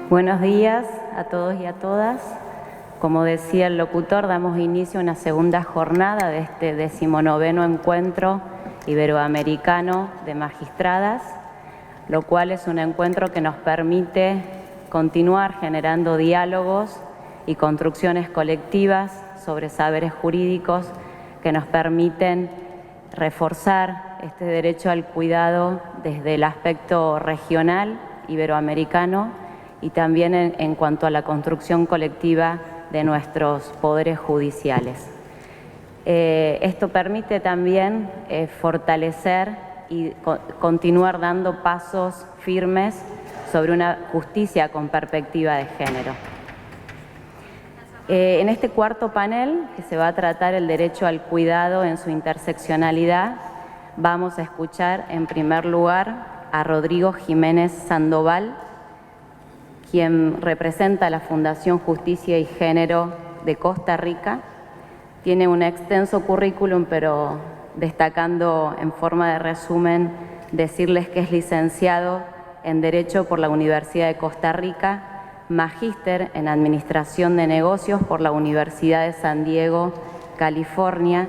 Buenos días a todos y a todas. Como decía el locutor, damos inicio a una segunda jornada de este 19º Encuentro Iberoamericano de Magistradas, lo cual es un encuentro que nos permite continuar generando diálogos y construcciones colectivas sobre saberes jurídicos que nos permiten reforzar este derecho al cuidado desde el aspecto regional iberoamericano y también en cuanto a la construcción colectiva de nuestros poderes judiciales. Esto permite también fortalecer y continuar dando pasos firmes sobre una justicia con perspectiva de género. En este cuarto panel, que se va a tratar el derecho al cuidado en su interseccionalidad, vamos a escuchar en primer lugar a Rodrigo Jiménez Sandoval, quien representa la Fundación Justicia y Género de Costa Rica. Tiene un extenso currículum, pero destacando en forma de resumen, decirles que es licenciado en Derecho por la Universidad de Costa Rica, magíster en Administración de Negocios por la Universidad de San Diego, California,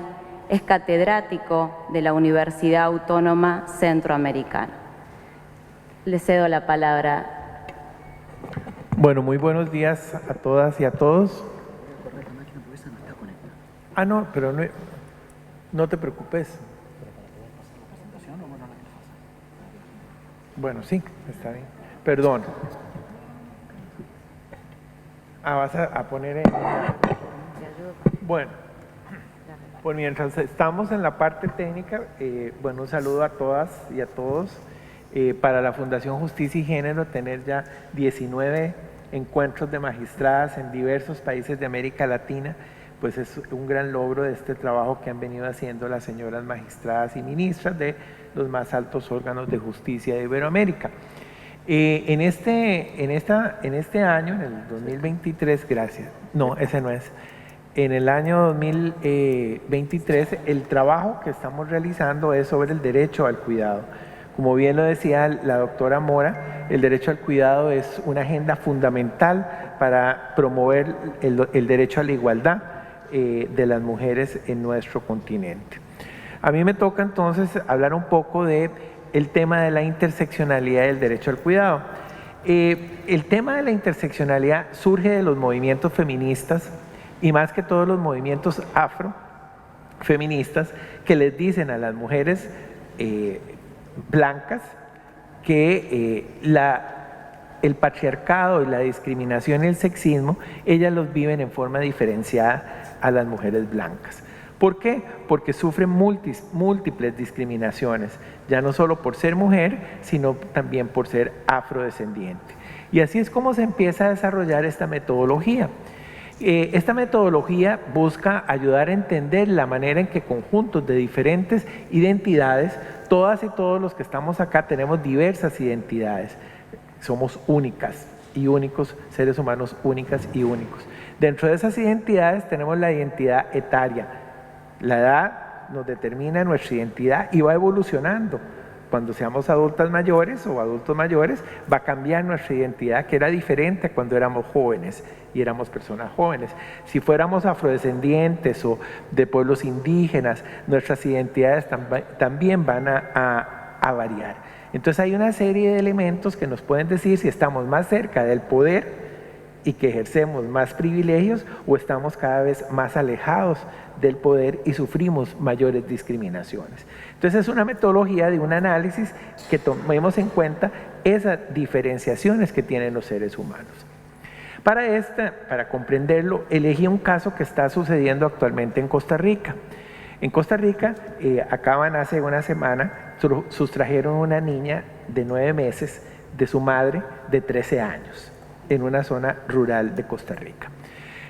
es catedrático de la Universidad Autónoma Centroamericana. Le cedo la palabra. Bueno, muy buenos días a todas y a todos. No, pero no te preocupes. Bueno, sí, está bien. Perdón. Vas a poner en... Bueno, pues mientras estamos en la parte técnica, bueno, un saludo a todas y a todos. Para la Fundación Justicia y Género, tener ya 19 encuentros de magistradas en diversos países de América Latina, pues es un gran logro de este trabajo que han venido haciendo las señoras magistradas y ministras de los más altos órganos de justicia de Iberoamérica. En este año, en el 2023, gracias, no, ese no es, en el año 2023, el trabajo que estamos realizando es sobre el derecho al cuidado. Como bien lo decía la doctora Mora, el derecho al cuidado es una agenda fundamental para promover el derecho a la igualdad de las mujeres en nuestro continente. A mí me toca entonces hablar un poco del tema de la interseccionalidad del derecho al cuidado. El tema de la interseccionalidad surge de los movimientos feministas y más que todos los movimientos afrofeministas que les dicen a las mujeres blancas que el patriarcado y la discriminación y el sexismo, ellas los viven en forma diferenciada a las mujeres blancas. ¿Por qué? Porque sufren múltiples discriminaciones, ya no solo por ser mujer, sino también por ser afrodescendiente. Y así es como se empieza a desarrollar esta metodología. Esta metodología busca ayudar a entender la manera en que conjuntos de diferentes identidades, todas y todos los que estamos acá tenemos diversas identidades, somos únicas y únicos, seres humanos únicas y únicos. Dentro de esas identidades tenemos la identidad etaria. La edad nos determina nuestra identidad y va evolucionando. Cuando seamos adultas mayores o adultos mayores, va a cambiar nuestra identidad, que era diferente cuando éramos jóvenes y éramos personas jóvenes. Si fuéramos afrodescendientes o de pueblos indígenas, nuestras identidades también van a variar. Entonces hay una serie de elementos que nos pueden decir si estamos más cerca del poder y que ejercemos más privilegios o estamos cada vez más alejados del poder y sufrimos mayores discriminaciones. Entonces es una metodología de un análisis que tomemos en cuenta esas diferenciaciones que tienen los seres humanos. Para comprenderlo, elegí un caso que está sucediendo actualmente en Costa Rica. En Costa Rica acaban hace una semana, sustrajeron una niña de 9 meses de su madre de 13 años en una zona rural de Costa Rica.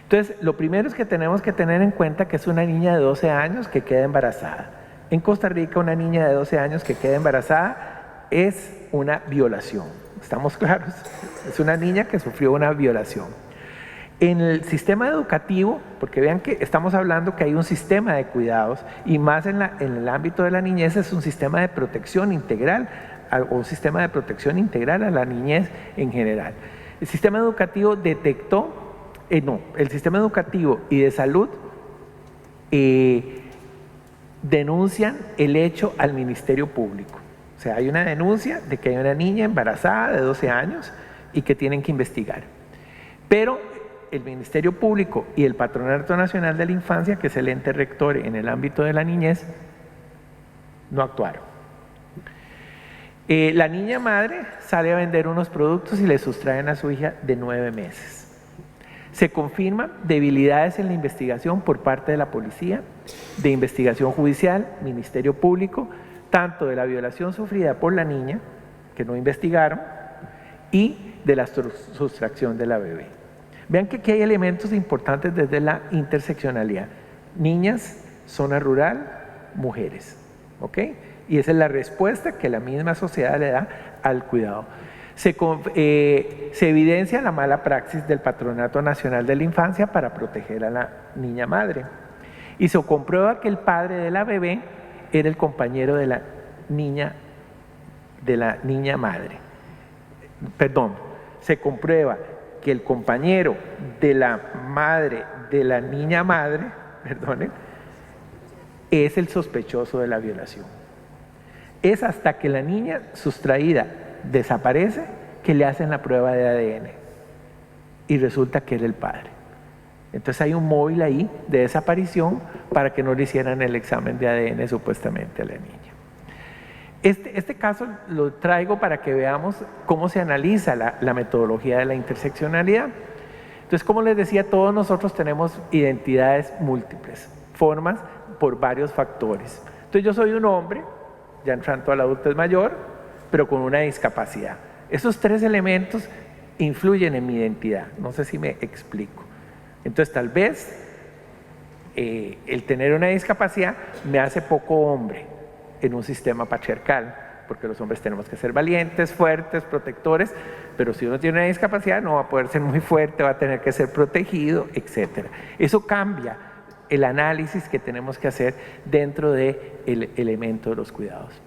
Entonces, lo primero es que tenemos que tener en cuenta que es una niña de 12 años que queda embarazada. En Costa Rica, una niña de 12 años que queda embarazada es una violación. ¿Estamos claros? Es una niña que sufrió una violación. En el sistema educativo, porque vean que estamos hablando que hay un sistema de cuidados y más en el ámbito de la niñez es un sistema de protección integral o un sistema de protección integral a la niñez en general. El sistema educativo detectó, el sistema educativo y de salud denuncian el hecho al Ministerio Público. O sea, hay una denuncia de que hay una niña embarazada de 12 años y que tienen que investigar. Pero el Ministerio Público y el Patronato Nacional de la Infancia, que es el ente rector en el ámbito de la niñez, no actuaron. La niña madre sale a vender unos productos y le sustraen a su hija de 9 meses. Se confirman debilidades en la investigación por parte de la Policía, de Investigación Judicial, Ministerio Público, tanto de la violación sufrida por la niña, que no investigaron, y de la sustracción de la bebé. Vean que aquí hay elementos importantes desde la interseccionalidad. Niñas, zona rural, mujeres. ¿Ok? Y esa es la respuesta que la misma sociedad le da al cuidado. Se evidencia la mala praxis del Patronato Nacional de la Infancia para proteger a la niña madre. Y se comprueba que el padre de la bebé era el compañero de la niña madre. Perdón, se comprueba que el compañero de la madre de la niña madre, perdonen, es el sospechoso de la violación. Es hasta que la niña sustraída desaparece que le hacen la prueba de ADN y resulta que era el padre. Entonces hay un móvil ahí de desaparición para que no le hicieran el examen de ADN supuestamente a la niña. Este caso lo traigo para que veamos cómo se analiza la metodología de la interseccionalidad. Entonces, como les decía, todos nosotros tenemos identidades múltiples, formas por varios factores. Entonces yo soy un hombre, ya entrando a la adultez mayor, pero con una discapacidad. Esos 3 elementos influyen en mi identidad, no sé si me explico. Entonces tal vez el tener una discapacidad me hace poco hombre en un sistema patriarcal, porque los hombres tenemos que ser valientes, fuertes, protectores, pero si uno tiene una discapacidad no va a poder ser muy fuerte, va a tener que ser protegido, etc. Eso cambia el análisis que tenemos que hacer dentro del elemento de los cuidados.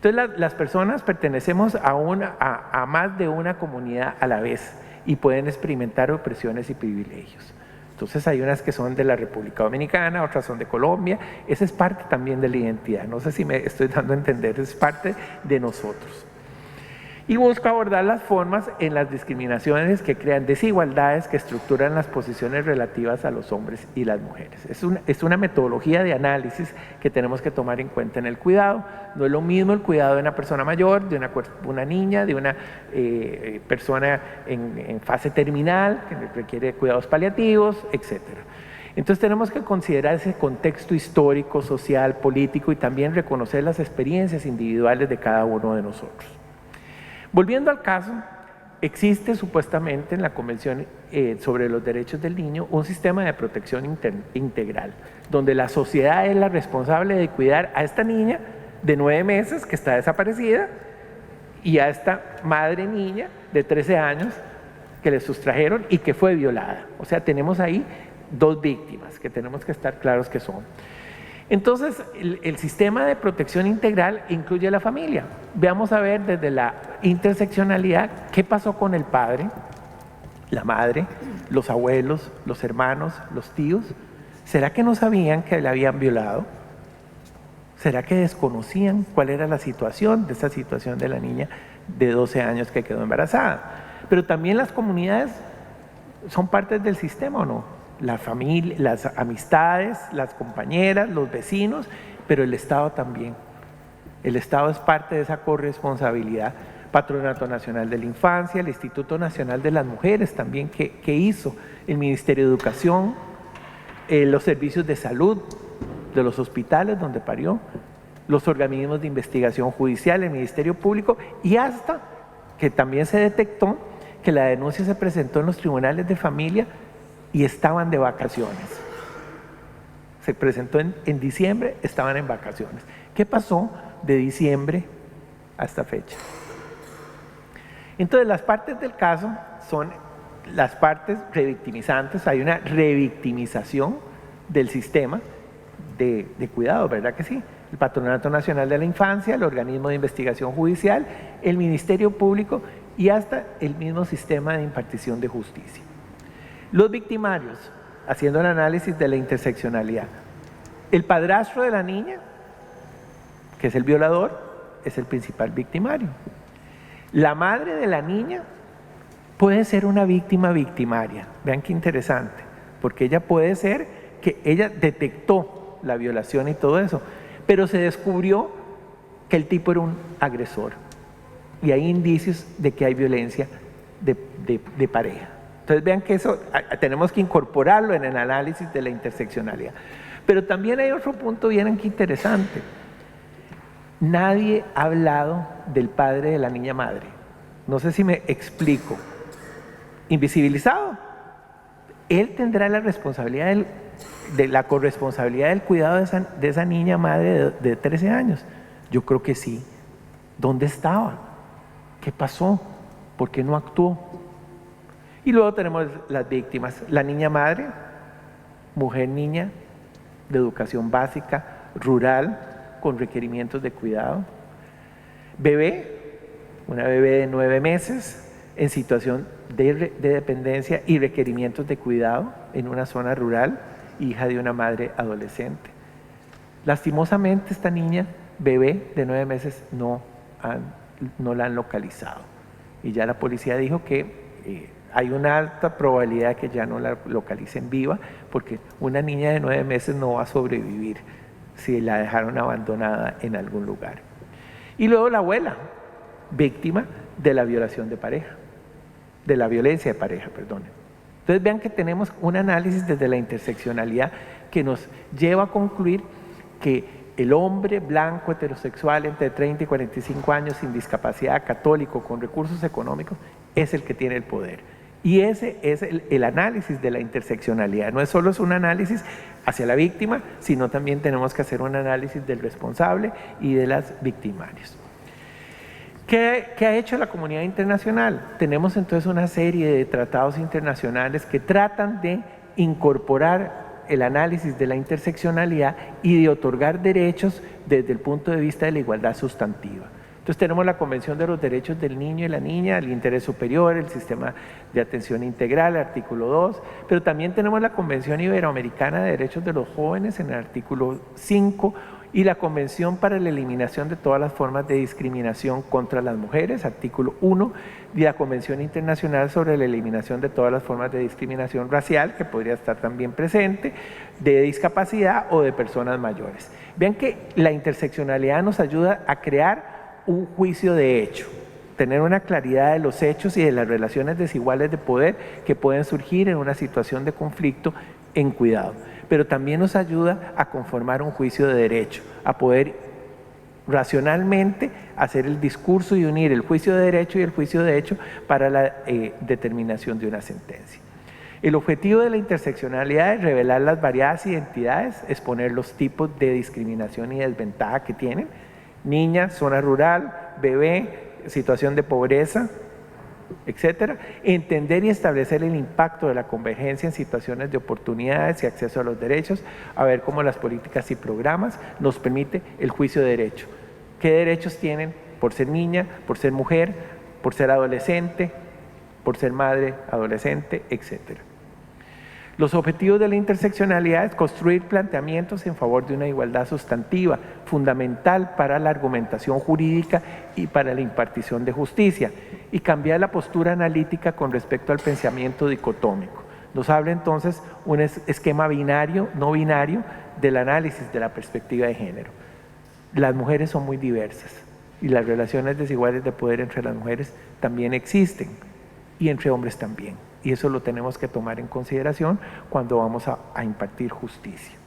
Entonces las personas pertenecemos a más de una comunidad a la vez y pueden experimentar opresiones y privilegios. Entonces hay unas que son de la República Dominicana, otras son de Colombia. Esa es parte también de la identidad. No sé si me estoy dando a entender, es parte de nosotros. Y busco abordar las formas en las discriminaciones que crean desigualdades que estructuran las posiciones relativas a los hombres y las mujeres. Es una metodología de análisis que tenemos que tomar en cuenta en el cuidado. No es lo mismo el cuidado de una persona mayor, de una niña, de una persona en fase terminal que requiere cuidados paliativos, etc. Entonces tenemos que considerar ese contexto histórico, social, político y también reconocer las experiencias individuales de cada uno de nosotros. Volviendo al caso, existe supuestamente en la Convención sobre los Derechos del Niño un sistema de protección integral, donde la sociedad es la responsable de cuidar a esta niña de 9 meses que está desaparecida y a esta madre niña de 13 años que le sustrajeron y que fue violada. O sea, tenemos ahí 2 víctimas que tenemos que estar claros que son. Entonces, el sistema de protección integral incluye a la familia. Veamos a ver desde la interseccionalidad qué pasó con el padre, la madre, los abuelos, los hermanos, los tíos. ¿Será que no sabían que le habían violado? ¿Será que desconocían cuál era la situación de esa situación de la niña de 12 años que quedó embarazada? Pero también las comunidades son partes del sistema, ¿o no? La familia, las amistades, las compañeras, los vecinos, pero el Estado también. El Estado es parte de esa corresponsabilidad. Patronato Nacional de la Infancia, el Instituto Nacional de las Mujeres también que hizo, el Ministerio de Educación, los servicios de salud de los hospitales donde parió, los organismos de investigación judicial, el Ministerio Público y hasta que también se detectó que la denuncia se presentó en los tribunales de familia y estaban de vacaciones. Se presentó en diciembre, estaban en vacaciones. ¿Qué pasó de diciembre a esta fecha? Entonces las partes del caso son las partes revictimizantes, hay una revictimización del sistema de cuidado, ¿verdad que sí? El Patronato Nacional de la Infancia, el organismo de investigación judicial, el Ministerio Público y hasta el mismo sistema de impartición de justicia. Los victimarios, haciendo el análisis de la interseccionalidad. El padrastro de la niña, que es el violador, es el principal victimario. La madre de la niña puede ser una víctima victimaria. Vean qué interesante, porque ella puede ser que ella detectó la violación y todo eso, pero se descubrió que el tipo era un agresor y hay indicios de que hay violencia de pareja. Entonces vean que eso tenemos que incorporarlo en el análisis de la interseccionalidad. Pero también hay otro punto bien interesante. Nadie ha hablado del padre de la niña madre. No sé si me explico. Invisibilizado. Él tendrá la responsabilidad de la corresponsabilidad del cuidado de esa niña madre de 13 años. Yo creo que sí. ¿Dónde estaba? ¿Qué pasó? ¿Por qué no actuó? Y luego tenemos las víctimas. La niña madre, mujer niña de educación básica, rural, con requerimientos de cuidado. Bebé, una bebé de 9 meses, en situación de dependencia y requerimientos de cuidado en una zona rural, hija de una madre adolescente. Lastimosamente esta niña, bebé de 9 meses, no la han localizado. Y ya la policía dijo que hay una alta probabilidad de que ya no la localicen viva, porque una niña de 9 meses no va a sobrevivir si la dejaron abandonada en algún lugar. Y luego la abuela, víctima de la violación de pareja, de la violencia de pareja, perdón. Entonces vean que tenemos un análisis desde la interseccionalidad que nos lleva a concluir que el hombre blanco heterosexual entre 30 y 45 años sin discapacidad, católico, con recursos económicos, es el que tiene el poder. Y ese es el análisis de la interseccionalidad. No es solo un análisis hacia la víctima, sino también tenemos que hacer un análisis del responsable y de las victimarios. ¿Qué ha hecho la comunidad internacional? Tenemos entonces una serie de tratados internacionales que tratan de incorporar el análisis de la interseccionalidad y de otorgar derechos desde el punto de vista de la igualdad sustantiva. Entonces tenemos la Convención de los Derechos del Niño y la Niña, el interés superior, el sistema de atención integral, el artículo 2, pero también tenemos la Convención Iberoamericana de Derechos de los Jóvenes en el artículo 5 y la Convención para la Eliminación de todas las formas de discriminación contra las mujeres, artículo 1, y la Convención Internacional sobre la Eliminación de todas las formas de discriminación racial, que podría estar también presente, de discapacidad o de personas mayores. Vean que la interseccionalidad nos ayuda a crear un juicio de hecho, tener una claridad de los hechos y de las relaciones desiguales de poder que pueden surgir en una situación de conflicto en cuidado. Pero también nos ayuda a conformar un juicio de derecho, a poder racionalmente hacer el discurso y unir el juicio de derecho y el juicio de hecho para la determinación de una sentencia. El objetivo de la interseccionalidad es revelar las variadas identidades, exponer los tipos de discriminación y desventaja que tienen, niña, zona rural, bebé, situación de pobreza, etcétera, entender y establecer el impacto de la convergencia en situaciones de oportunidades y acceso a los derechos, a ver cómo las políticas y programas nos permite el juicio de derecho. ¿Qué derechos tienen por ser niña, por ser mujer, por ser adolescente, por ser madre, adolescente, etcétera? Los objetivos de la interseccionalidad es construir planteamientos en favor de una igualdad sustantiva, fundamental para la argumentación jurídica y para la impartición de justicia, y cambiar la postura analítica con respecto al pensamiento dicotómico. Nos habla entonces un esquema binario, no binario, del análisis de la perspectiva de género. Las mujeres son muy diversas y las relaciones desiguales de poder entre las mujeres también existen y entre hombres también. Y eso lo tenemos que tomar en consideración cuando vamos a impartir justicia.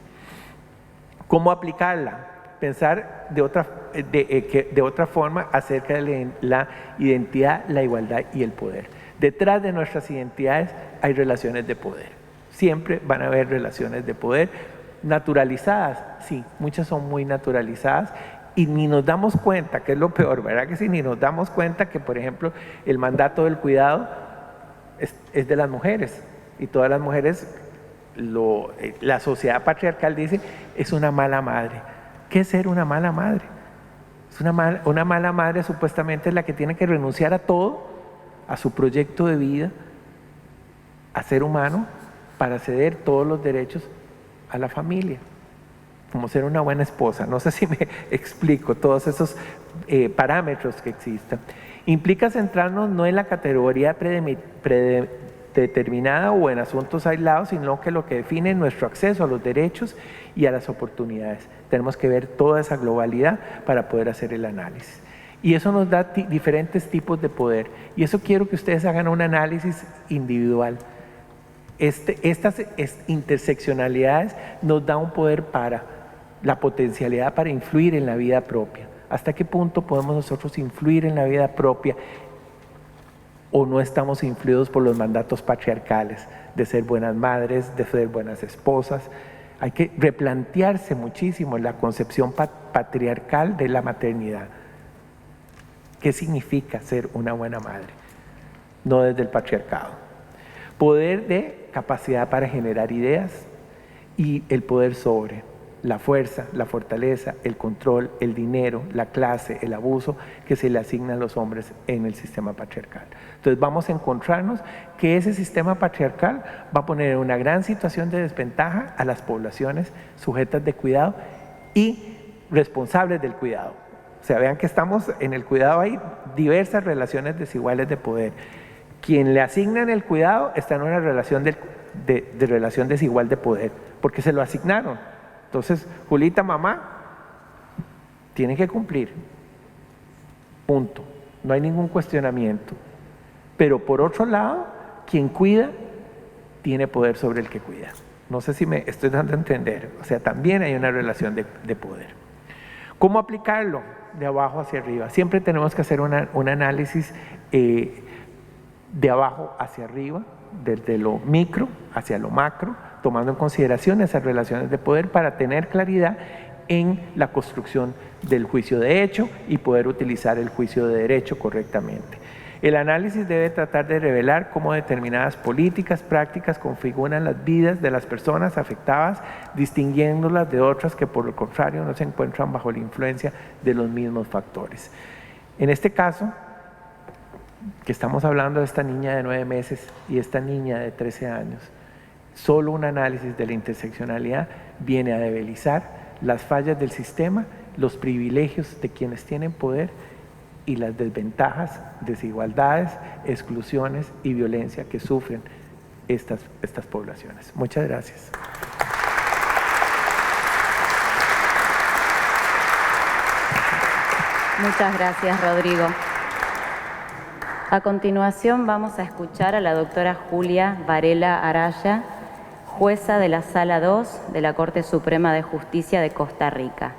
¿Cómo aplicarla? Pensar de otra forma acerca de la identidad, la igualdad y el poder. Detrás de nuestras identidades hay relaciones de poder. Siempre van a haber relaciones de poder naturalizadas. Sí, muchas son muy naturalizadas y ni nos damos cuenta, que es lo peor, ¿verdad que sí? Ni nos damos cuenta que, por ejemplo, el mandato del cuidado es de las mujeres y todas las mujeres, la sociedad patriarcal dice, es una mala madre. ¿Qué es ser una mala madre? Una mala madre supuestamente es la que tiene que renunciar a todo a su proyecto de vida, a ser humano, para ceder todos los derechos a la familia, como ser una buena esposa. No sé si me explico, todos esos parámetros que existan. Implica centrarnos no en la categoría predeterminada o en asuntos aislados, sino que lo que define nuestro acceso a los derechos y a las oportunidades. Tenemos que ver toda esa globalidad para poder hacer el análisis. Y eso nos da diferentes tipos de poder. Y eso quiero que ustedes hagan un análisis individual. Estas interseccionalidades nos da un poder para la potencialidad para influir en la vida propia. ¿Hasta qué punto podemos nosotros influir en la vida propia o no estamos influidos por los mandatos patriarcales de ser buenas madres, de ser buenas esposas? Hay que replantearse muchísimo la concepción patriarcal de la maternidad. ¿Qué significa ser una buena madre? No desde el patriarcado. Poder de capacidad para generar ideas y el poder sobre la fuerza, la fortaleza, el control, el dinero, la clase, el abuso que se le asigna a los hombres en el sistema patriarcal. Entonces vamos a encontrarnos que ese sistema patriarcal va a poner en una gran situación de desventaja a las poblaciones sujetas de cuidado y responsables del cuidado. O sea, vean que estamos en el cuidado, hay diversas relaciones desiguales de poder. Quien le asignan el cuidado está en una relación de relación desigual de poder, porque se lo asignaron. Entonces, Julita, mamá, tiene que cumplir. Punto. No hay ningún cuestionamiento. Pero por otro lado, quien cuida tiene poder sobre el que cuida. No sé si me estoy dando a entender. O sea, también hay una relación de poder. ¿Cómo aplicarlo? De abajo hacia arriba. Siempre tenemos que hacer un análisis de abajo hacia arriba, desde lo micro hacia lo macro, tomando en consideración esas relaciones de poder para tener claridad en la construcción del juicio de hecho y poder utilizar el juicio de derecho correctamente. El análisis debe tratar de revelar cómo determinadas políticas, prácticas configuran las vidas de las personas afectadas, distinguiéndolas de otras que por el contrario no se encuentran bajo la influencia de los mismos factores. En este caso, que estamos hablando de esta niña de 9 meses y esta niña de 13 años, solo un análisis de la interseccionalidad viene a debilizar las fallas del sistema, los privilegios de quienes tienen poder y las desventajas, desigualdades, exclusiones y violencia que sufren estas poblaciones. Muchas gracias. Muchas gracias, Rodrigo. A continuación vamos a escuchar a la doctora Julia Varela Araya, jueza de la Sala 2 de la Corte Suprema de Justicia de Costa Rica.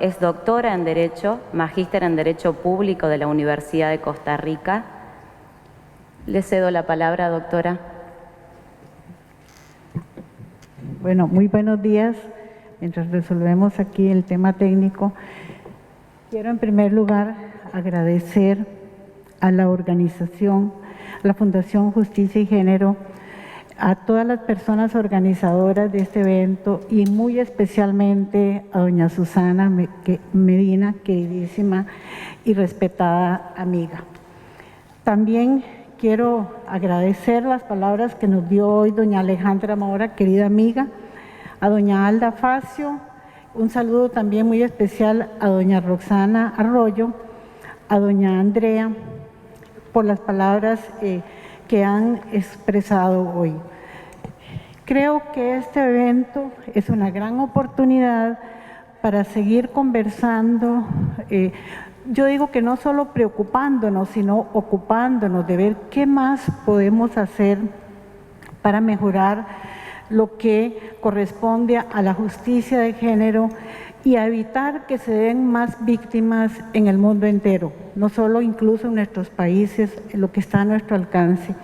Es doctora en Derecho, magíster en Derecho Público de la Universidad de Costa Rica. Le cedo la palabra, doctora. Bueno, muy buenos días. Mientras resolvemos aquí el tema técnico, quiero en primer lugar agradecer a la organización, a la Fundación Justicia y Género, a todas las personas organizadoras de este evento y muy especialmente a doña Susana Medina, queridísima y respetada amiga. También quiero agradecer las palabras que nos dio hoy doña Alejandra Mora, querida amiga, a doña Alda Facio, un saludo también muy especial a doña Roxana Arroyo, a doña Andrea, por las palabras que han expresado hoy. Creo que este evento es una gran oportunidad para seguir conversando, yo digo que no solo preocupándonos, sino ocupándonos de ver qué más podemos hacer para mejorar lo que corresponde a la justicia de género y a evitar que se den más víctimas en el mundo entero, no solo incluso en nuestros países, en lo que está a nuestro alcance.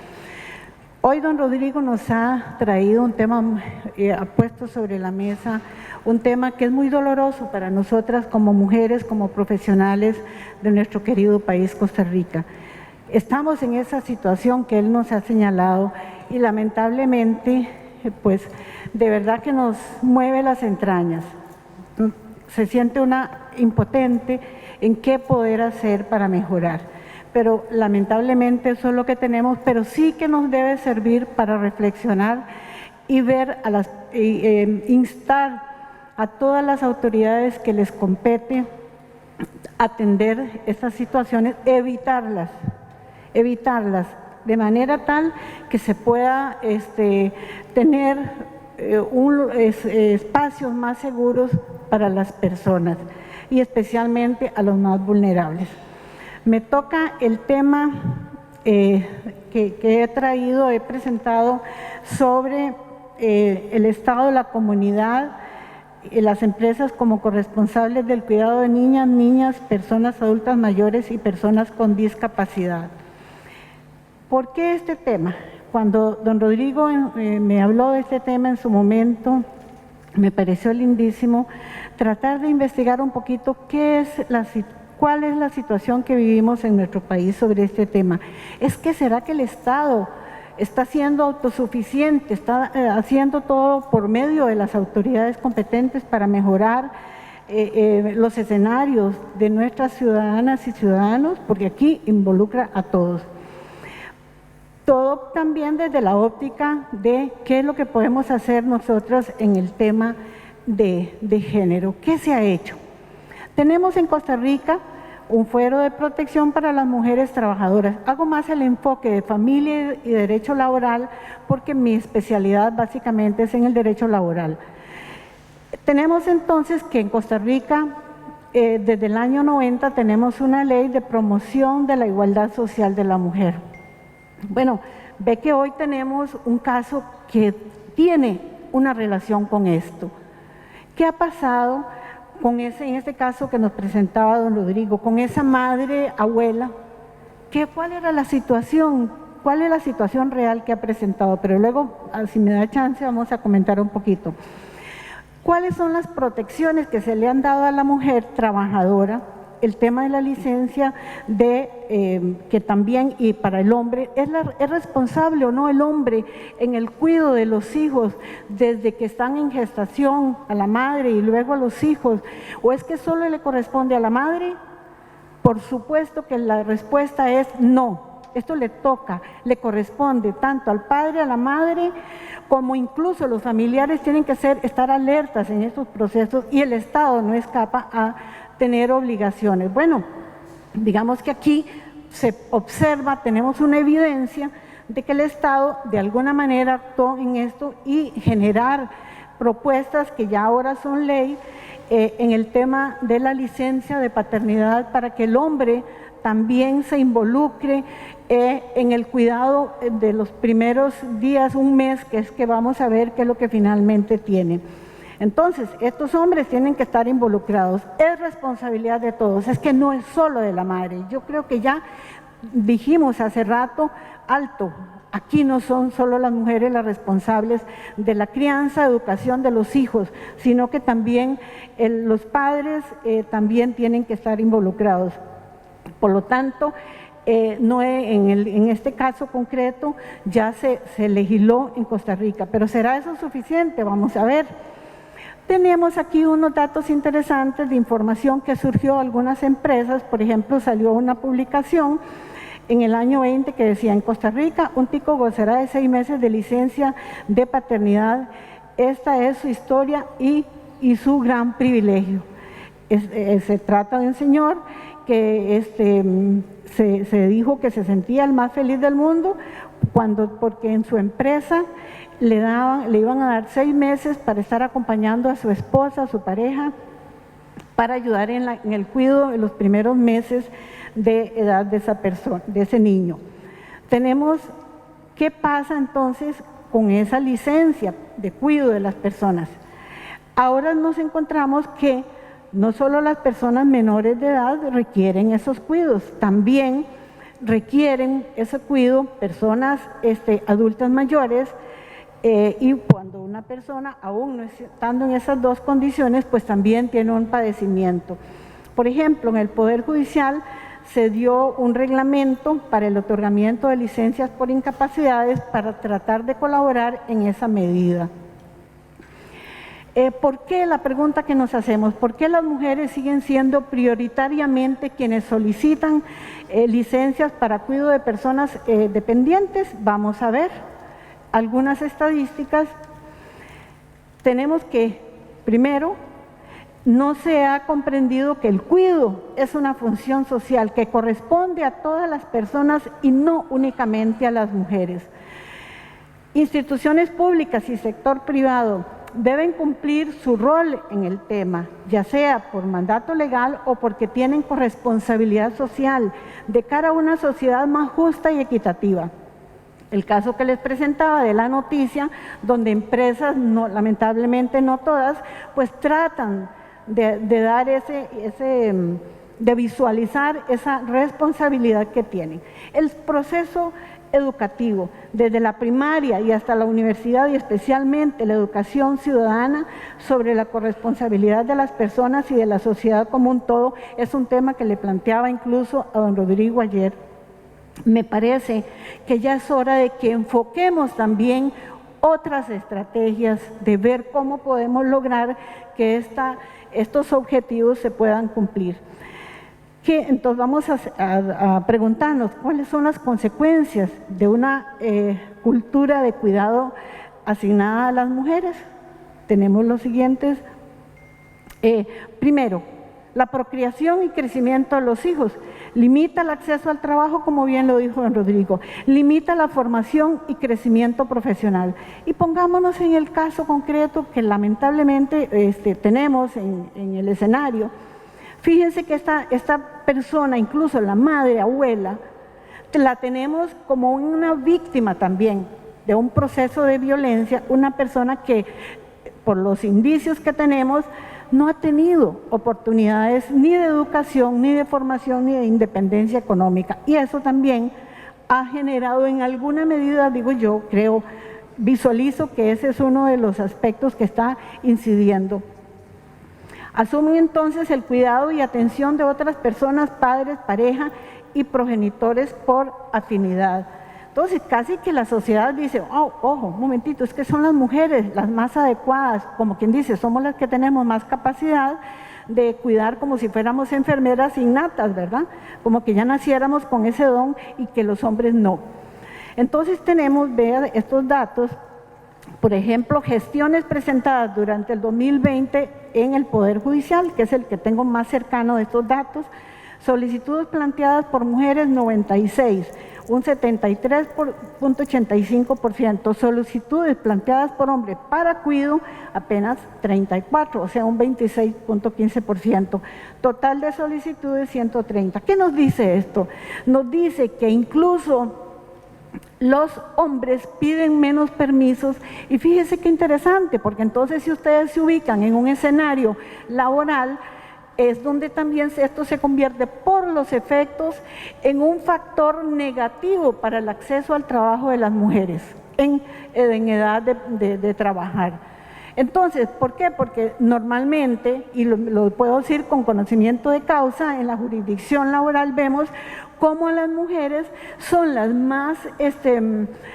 Hoy don Rodrigo nos ha traído un tema, ha puesto sobre la mesa un tema que es muy doloroso para nosotras como mujeres, como profesionales de nuestro querido país Costa Rica. Estamos en esa situación que él nos ha señalado y lamentablemente, pues de verdad que nos mueve las entrañas. Se siente una impotente en qué poder hacer para mejorar. pero lamentablemente eso es lo que tenemos, pero sí que nos debe servir para reflexionar y ver instar a todas las autoridades que les compete atender estas situaciones, evitarlas de manera tal que se pueda tener espacios más seguros para las personas y especialmente a los más vulnerables. Me toca el tema que he presentado sobre el Estado, la comunidad, las empresas como corresponsables del cuidado de niñas, personas adultas mayores y personas con discapacidad. ¿Por qué este tema? Cuando don Rodrigo me habló de este tema en su momento, me pareció lindísimo tratar de investigar un poquito cuál es la situación que vivimos en nuestro país sobre este tema. ¿Será que el Estado está siendo autosuficiente, está haciendo todo por medio de las autoridades competentes para mejorar los escenarios de nuestras ciudadanas y ciudadanos? Porque aquí involucra a todos. Todo también desde la óptica de qué es lo que podemos hacer nosotros en el tema de género. ¿Qué se ha hecho? Tenemos en Costa Rica un fuero de protección para las mujeres trabajadoras. Hago más el enfoque de familia y derecho laboral porque mi especialidad básicamente es en el derecho laboral. Tenemos entonces que en Costa Rica, desde el año 90, tenemos una ley de promoción de la igualdad social de la mujer. Bueno, ve que hoy tenemos un caso que tiene una relación con esto. ¿Qué ha pasado con en este caso que nos presentaba don Rodrigo, con esa madre, abuela? ¿Cuál era la situación? ¿Cuál es la situación real que ha presentado? Pero luego, si me da chance, vamos a comentar un poquito. ¿Cuáles son las protecciones que se le han dado a la mujer trabajadora? El tema de la licencia que también, y para el hombre, ¿es responsable o no el hombre en el cuidado de los hijos desde que están en gestación, a la madre y luego a los hijos? ¿O es que solo le corresponde a la madre? Por supuesto que la respuesta es no. Esto le corresponde tanto al padre, a la madre, como incluso los familiares tienen que estar alertas en estos procesos y el Estado no escapa a tener obligaciones. Bueno, digamos que aquí se observa, tenemos una evidencia de que el Estado de alguna manera actuó en esto y generar propuestas que ya ahora son ley en el tema de la licencia de paternidad para que el hombre también se involucre en el cuidado de los primeros días, un mes, que es que vamos a ver qué es lo que finalmente tiene. Entonces, estos hombres tienen que estar involucrados, es responsabilidad de todos, es que no es solo de la madre. Yo creo que ya dijimos hace rato, alto, aquí no son solo las mujeres las responsables de la crianza, educación de los hijos, sino que también los padres también tienen que estar involucrados. Por lo tanto, en este caso concreto ya se legisló en Costa Rica, pero ¿será eso suficiente? Vamos a ver. Tenemos aquí unos datos interesantes de información que surgió de algunas empresas. Por ejemplo, salió una publicación en el año 20 que decía: en Costa Rica un tico gozará de 6 meses de licencia de paternidad. Esta es su historia y su gran privilegio. Se trata de un señor que se dijo que se sentía el más feliz del mundo porque en su empresa le iban a dar 6 meses para estar acompañando a su esposa, a su pareja, para ayudar en el cuidado de los primeros meses de edad de esa persona, de ese niño. ¿Qué pasa entonces con esa licencia de cuidado de las personas? Ahora nos encontramos que no solo las personas menores de edad requieren esos cuidados, también requieren ese cuidado personas adultas mayores, y cuando una persona, aún no estando en esas dos condiciones, pues también tiene un padecimiento. Por ejemplo, en el Poder Judicial se dio un reglamento para el otorgamiento de licencias por incapacidades para tratar de colaborar en esa medida. ¿Por qué? La pregunta que nos hacemos, ¿por qué las mujeres siguen siendo prioritariamente quienes solicitan licencias para cuidado de personas dependientes? Vamos a ver algunas estadísticas. Tenemos que, primero, no se ha comprendido que el cuidado es una función social que corresponde a todas las personas y no únicamente a las mujeres. Instituciones públicas y sector privado deben cumplir su rol en el tema, ya sea por mandato legal o porque tienen corresponsabilidad social de cara a una sociedad más justa y equitativa. El caso que les presentaba de la noticia, donde empresas, lamentablemente no todas, pues tratan de dar de visualizar esa responsabilidad que tienen. El proceso educativo, desde la primaria y hasta la universidad, y especialmente la educación ciudadana sobre la corresponsabilidad de las personas y de la sociedad como un todo, es un tema que le planteaba incluso a don Rodrigo ayer. Me parece que ya es hora de que enfoquemos también otras estrategias de ver cómo podemos lograr que estos objetivos se puedan cumplir. Entonces vamos a preguntarnos cuáles son las consecuencias de una cultura de cuidado asignada a las mujeres. Tenemos los siguientes. Primero, la procreación y crecimiento de los hijos. Limita el acceso al trabajo, como bien lo dijo don Rodrigo. Limita la formación y crecimiento profesional. Y pongámonos en el caso concreto que lamentablemente tenemos en el escenario. Fíjense que esta persona, incluso la madre, abuela, la tenemos como una víctima también de un proceso de violencia, una persona que, por los indicios que tenemos, no ha tenido oportunidades ni de educación, ni de formación, ni de independencia económica. Y eso también ha generado en alguna medida, digo yo, creo, visualizo que ese es uno de los aspectos que está incidiendo. Asumen entonces el cuidado y atención de otras personas, padres, pareja y progenitores por afinidad. Entonces casi que la sociedad dice, oh, ojo, un momentito, es que son las mujeres las más adecuadas, como quien dice, somos las que tenemos más capacidad de cuidar como si fuéramos enfermeras innatas, ¿verdad? Como que ya naciéramos con ese don y que los hombres no. Entonces tenemos, vean estos datos, por ejemplo, gestiones presentadas durante el 2020 en el Poder Judicial, que es el que tengo más cercano de estos datos, solicitudes planteadas por mujeres 96, un 73.85%, solicitudes planteadas por hombres para cuidado apenas 34, o sea un 26.15%, total de solicitudes 130. ¿Qué nos dice esto? Nos dice que incluso los hombres piden menos permisos y fíjense qué interesante, porque entonces si ustedes se ubican en un escenario laboral, es donde también esto se convierte por los efectos en un factor negativo para el acceso al trabajo de las mujeres en edad de trabajar. Entonces, ¿por qué? Porque normalmente, y lo puedo decir con conocimiento de causa, en la jurisdicción laboral vemos cómo las mujeres son las más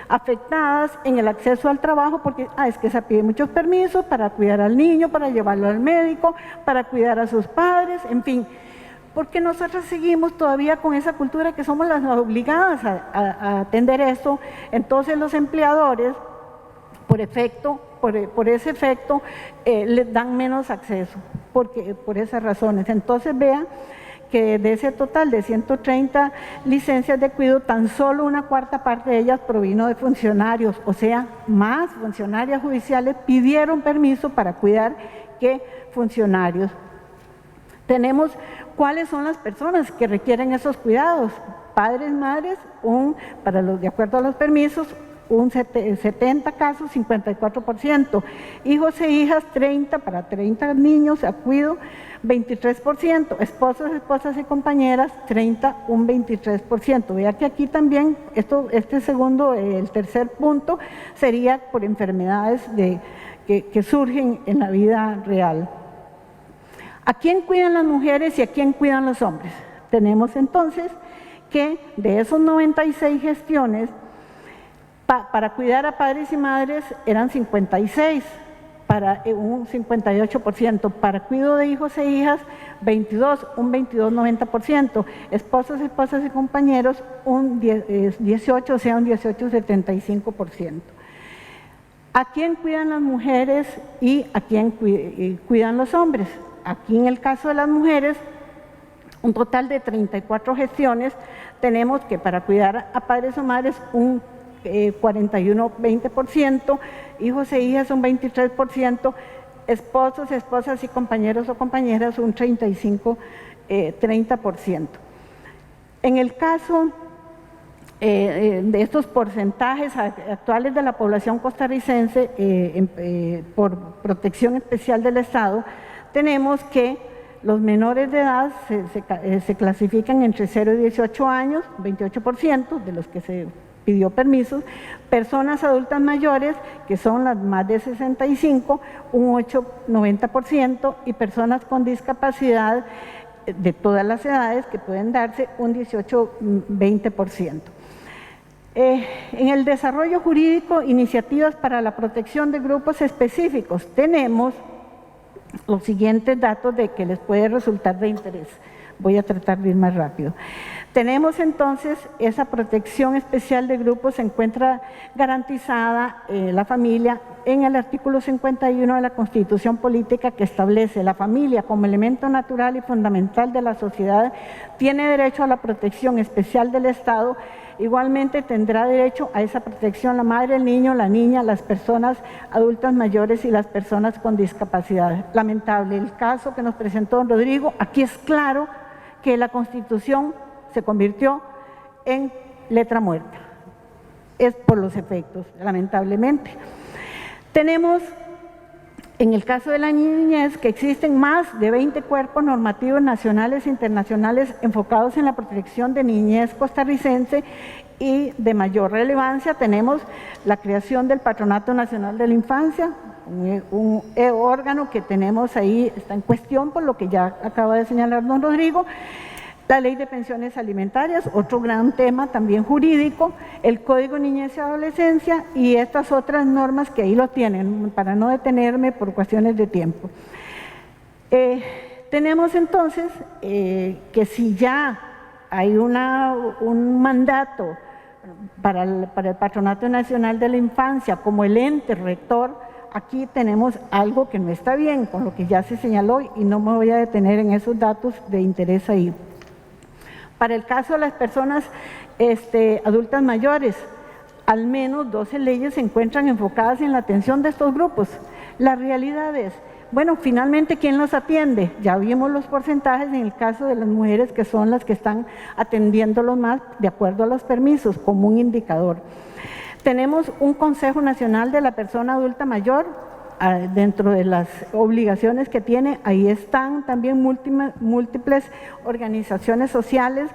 afectadas en el acceso al trabajo porque es que se piden muchos permisos para cuidar al niño, para llevarlo al médico, para cuidar a sus padres, en fin. Porque nosotros seguimos todavía con esa cultura que somos las obligadas a atender esto. Entonces los empleadores, por ese efecto, les dan menos acceso, por esas razones. Entonces vean que de ese total de 130 licencias de cuidado, tan solo una cuarta parte de ellas provino de funcionarios, o sea, más funcionarias judiciales pidieron permiso para cuidar que funcionarios. Tenemos cuáles son las personas que requieren esos cuidados, padres, madres, de acuerdo a los permisos, un 70 casos, 54%, hijos e hijas 30, para 30 niños a cuidado, 23%, esposos, esposas y compañeras 30, un 23%. Vea que aquí también, el tercer punto sería por enfermedades que surgen en la vida real. ¿A quién cuidan las mujeres y a quién cuidan los hombres? Tenemos entonces que de esos 96 gestiones, para cuidar a padres y madres eran 56, para un 58%, para cuidado de hijos e hijas, 22, un 22,90%, esposos, esposas y compañeros, un 18, o sea, un 18,75%. ¿A quién cuidan las mujeres y a quién cuidan los hombres? Aquí en el caso de las mujeres, un total de 34 gestiones, tenemos que para cuidar a padres o madres un 41,20%, hijos e hijas un 23%, esposos, esposas y compañeros o compañeras un 30%. En el caso de estos porcentajes actuales de la población costarricense por protección especial del Estado, tenemos que los menores de edad se clasifican entre 0 y 18 años, 28% de los que se pidió permisos, personas adultas mayores, que son las más de 65, un 8,90%, y personas con discapacidad de todas las edades que pueden darse un 18,20%. En el desarrollo jurídico, iniciativas para la protección de grupos específicos, tenemos los siguientes datos de que les puede resultar de interés. Voy a tratar de ir más rápido. Tenemos entonces esa protección especial de grupos, se encuentra garantizada la familia en el artículo 51 de la Constitución Política, que establece la familia como elemento natural y fundamental de la sociedad, tiene derecho a la protección especial del Estado. Igualmente tendrá derecho a esa protección la madre, el niño, la niña, las personas adultas mayores y las personas con discapacidad. Lamentable el caso que nos presentó don Rodrigo. Aquí es claro que la Constitución se convirtió en letra muerta. Es por los efectos, lamentablemente. Tenemos, en el caso de la niñez, que existen más de 20 cuerpos normativos nacionales e internacionales enfocados en la protección de niñez costarricense, y de mayor relevancia tenemos la creación del Patronato Nacional de la Infancia, un órgano que tenemos ahí, está en cuestión por lo que ya acaba de señalar don Rodrigo. La Ley de Pensiones Alimentarias, otro gran tema también jurídico, el Código Niñez y Adolescencia y estas otras normas que ahí lo tienen, para no detenerme por cuestiones de tiempo. Tenemos entonces que si ya hay un mandato para el Patronato Nacional de la Infancia como el ente rector, aquí tenemos algo que no está bien con lo que ya se señaló y no me voy a detener en esos datos de interés ahí. Para el caso de las personas adultas mayores, al menos 12 leyes se encuentran enfocadas en la atención de estos grupos. La realidad es, bueno, finalmente, ¿quién los atiende? Ya vimos los porcentajes en el caso de las mujeres, que son las que están atendiéndolos más de acuerdo a los permisos, como un indicador. Tenemos un Consejo Nacional de la Persona Adulta Mayor. Dentro de las obligaciones que tiene, ahí están también múltiples organizaciones sociales,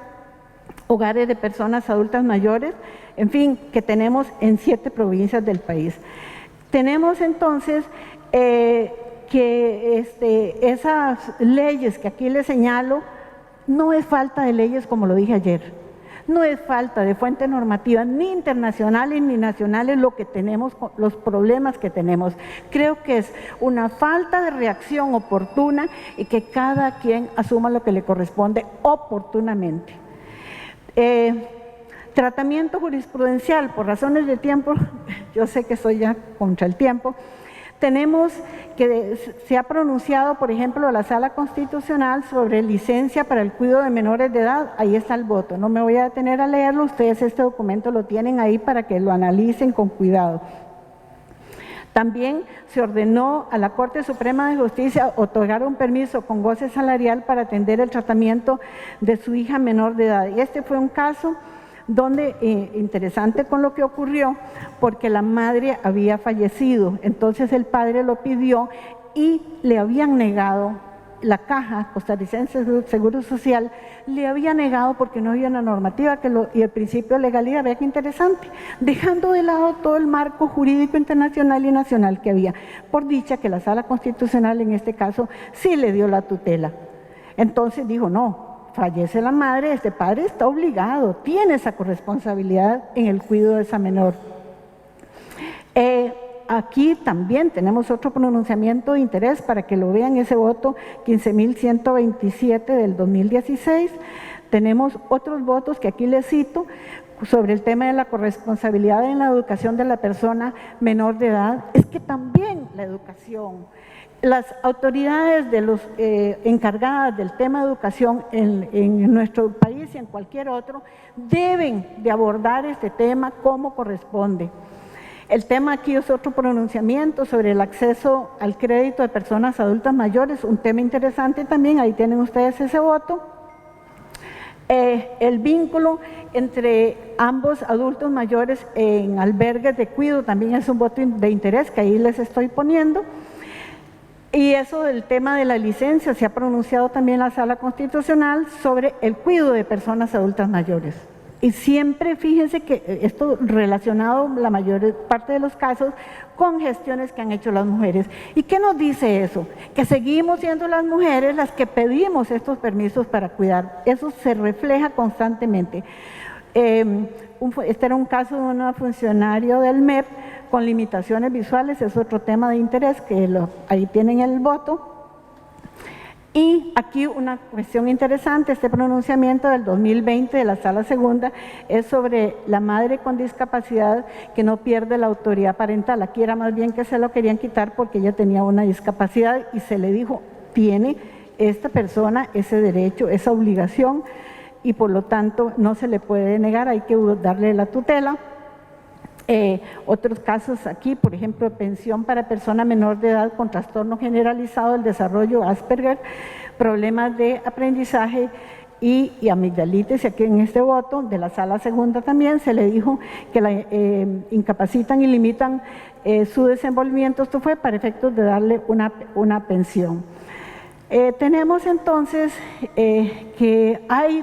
hogares de personas adultas mayores, en fin, que tenemos en 7 provincias del país. Tenemos entonces que esas leyes que aquí les señalo, no es falta de leyes como lo dije ayer. No es falta de fuentes normativas, ni internacionales ni nacionales, lo que tenemos, los problemas que tenemos. Creo que es una falta de reacción oportuna y que cada quien asuma lo que le corresponde oportunamente. Tratamiento jurisprudencial, por razones de tiempo, yo sé que estoy ya contra el tiempo. Tenemos que se ha pronunciado, por ejemplo, la Sala Constitucional sobre licencia para el cuidado de menores de edad. Ahí está el voto, no me voy a detener a leerlo, ustedes este documento lo tienen ahí para que lo analicen con cuidado. También se ordenó a la Corte Suprema de Justicia otorgar un permiso con goce salarial para atender el tratamiento de su hija menor de edad. Y este fue un caso donde, interesante con lo que ocurrió, porque la madre había fallecido, entonces el padre lo pidió y le habían negado, la Caja Costarricense de Seguro Social le había negado porque no había una normativa y el principio de legalidad, vea qué interesante, dejando de lado todo el marco jurídico internacional y nacional que había. Por dicha que la Sala Constitucional en este caso sí le dio la tutela. Entonces dijo, no, fallece la madre, este padre está obligado, tiene esa corresponsabilidad en el cuidado de esa menor. Aquí también tenemos otro pronunciamiento de interés para que lo vean, ese voto 15.127 del 2016. Tenemos otros votos que aquí les cito sobre el tema de la corresponsabilidad en la educación de la persona menor de edad. Es que también la educación, las autoridades de los encargadas del tema de educación en nuestro país y en cualquier otro deben de abordar este tema como corresponde. El tema aquí es otro pronunciamiento sobre el acceso al crédito de personas adultas mayores, un tema interesante también, ahí tienen ustedes ese voto. El vínculo entre ambos adultos mayores en albergues de cuidado también es un voto de interés que ahí les estoy poniendo. Y eso del tema de la licencia se ha pronunciado también en la Sala Constitucional sobre el cuidado de personas adultas mayores. Y siempre fíjense que esto relacionado la mayor parte de los casos con gestiones que han hecho las mujeres. ¿Y qué nos dice eso? Que seguimos siendo las mujeres las que pedimos estos permisos para cuidar. Eso se refleja constantemente. Este era un caso de una funcionario del MEP con limitaciones visuales, es otro tema de interés que ahí tienen el voto. Y aquí una cuestión interesante, este pronunciamiento del 2020 de la Sala Segunda es sobre la madre con discapacidad que no pierde la autoridad parental. Aquí era más bien que se lo querían quitar porque ella tenía una discapacidad y se le dijo, tiene esta persona ese derecho, esa obligación y por lo tanto no se le puede negar, hay que darle la tutela. Otros casos aquí, por ejemplo, pensión para persona menor de edad con trastorno generalizado del desarrollo Asperger, problemas de aprendizaje y amigdalitis. Y aquí en este voto de la Sala Segunda también se le dijo que la incapacitan y limitan su desenvolvimiento. Esto fue para efectos de darle una pensión. Tenemos entonces que hay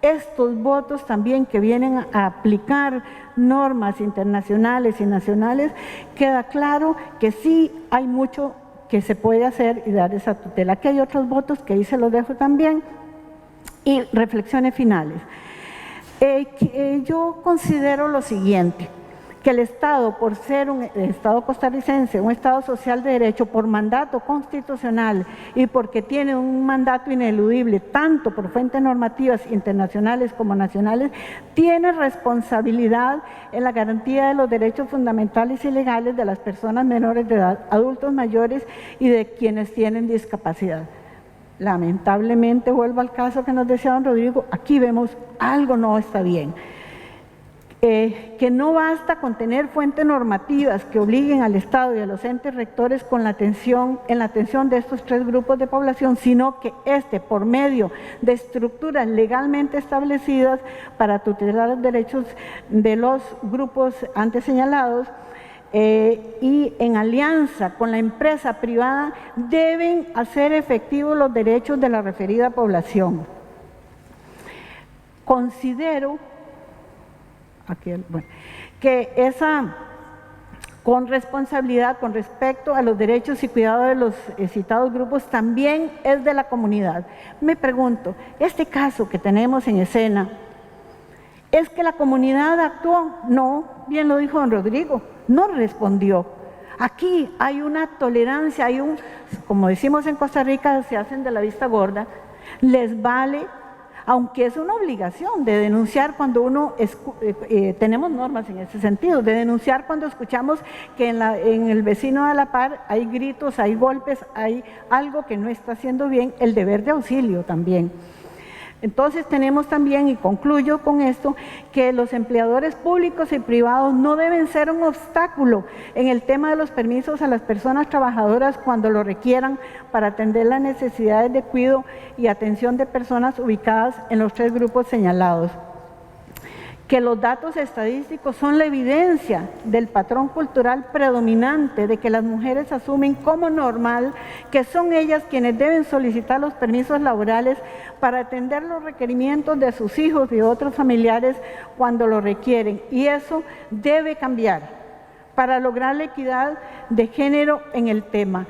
estos votos también que vienen a aplicar normas internacionales y nacionales. Queda claro que sí hay mucho que se puede hacer y dar esa tutela. Aquí hay otros votos que ahí se los dejo también. Y reflexiones finales. Yo considero lo siguiente, que el Estado, por ser un Estado costarricense, un Estado social de derecho, por mandato constitucional y porque tiene un mandato ineludible, tanto por fuentes normativas internacionales como nacionales, tiene responsabilidad en la garantía de los derechos fundamentales y legales de las personas menores de edad, adultos mayores y de quienes tienen discapacidad. Lamentablemente, vuelvo al caso que nos decía don Rodrigo, aquí vemos algo no está bien. Que no basta con tener fuentes normativas que obliguen al Estado y a los entes rectores en la atención de estos tres grupos de población, sino que por medio de estructuras legalmente establecidas para tutelar los derechos de los grupos antes señalados, y en alianza con la empresa privada deben hacer efectivos los derechos de la referida población. Considero que esa corresponsabilidad con respecto a los derechos y cuidados de los citados grupos también es de la comunidad. Me pregunto, este caso que tenemos en escena, ¿es que la comunidad actuó? No, bien lo dijo don Rodrigo, no respondió. Aquí hay una tolerancia, como decimos en Costa Rica, se hacen de la vista gorda, les vale. Aunque es una obligación de denunciar cuando tenemos normas en ese sentido, de denunciar cuando escuchamos que en el vecino de la par hay gritos, hay golpes, hay algo que no está haciendo bien, el deber de auxilio también. Entonces tenemos también, y concluyo con esto, que los empleadores públicos y privados no deben ser un obstáculo en el tema de los permisos a las personas trabajadoras cuando lo requieran para atender las necesidades de cuidado y atención de personas ubicadas en los tres grupos señalados. Que los datos estadísticos son la evidencia del patrón cultural predominante de que las mujeres asumen como normal que son ellas quienes deben solicitar los permisos laborales para atender los requerimientos de sus hijos y otros familiares cuando lo requieren, y eso debe cambiar para lograr la equidad de género en el tema.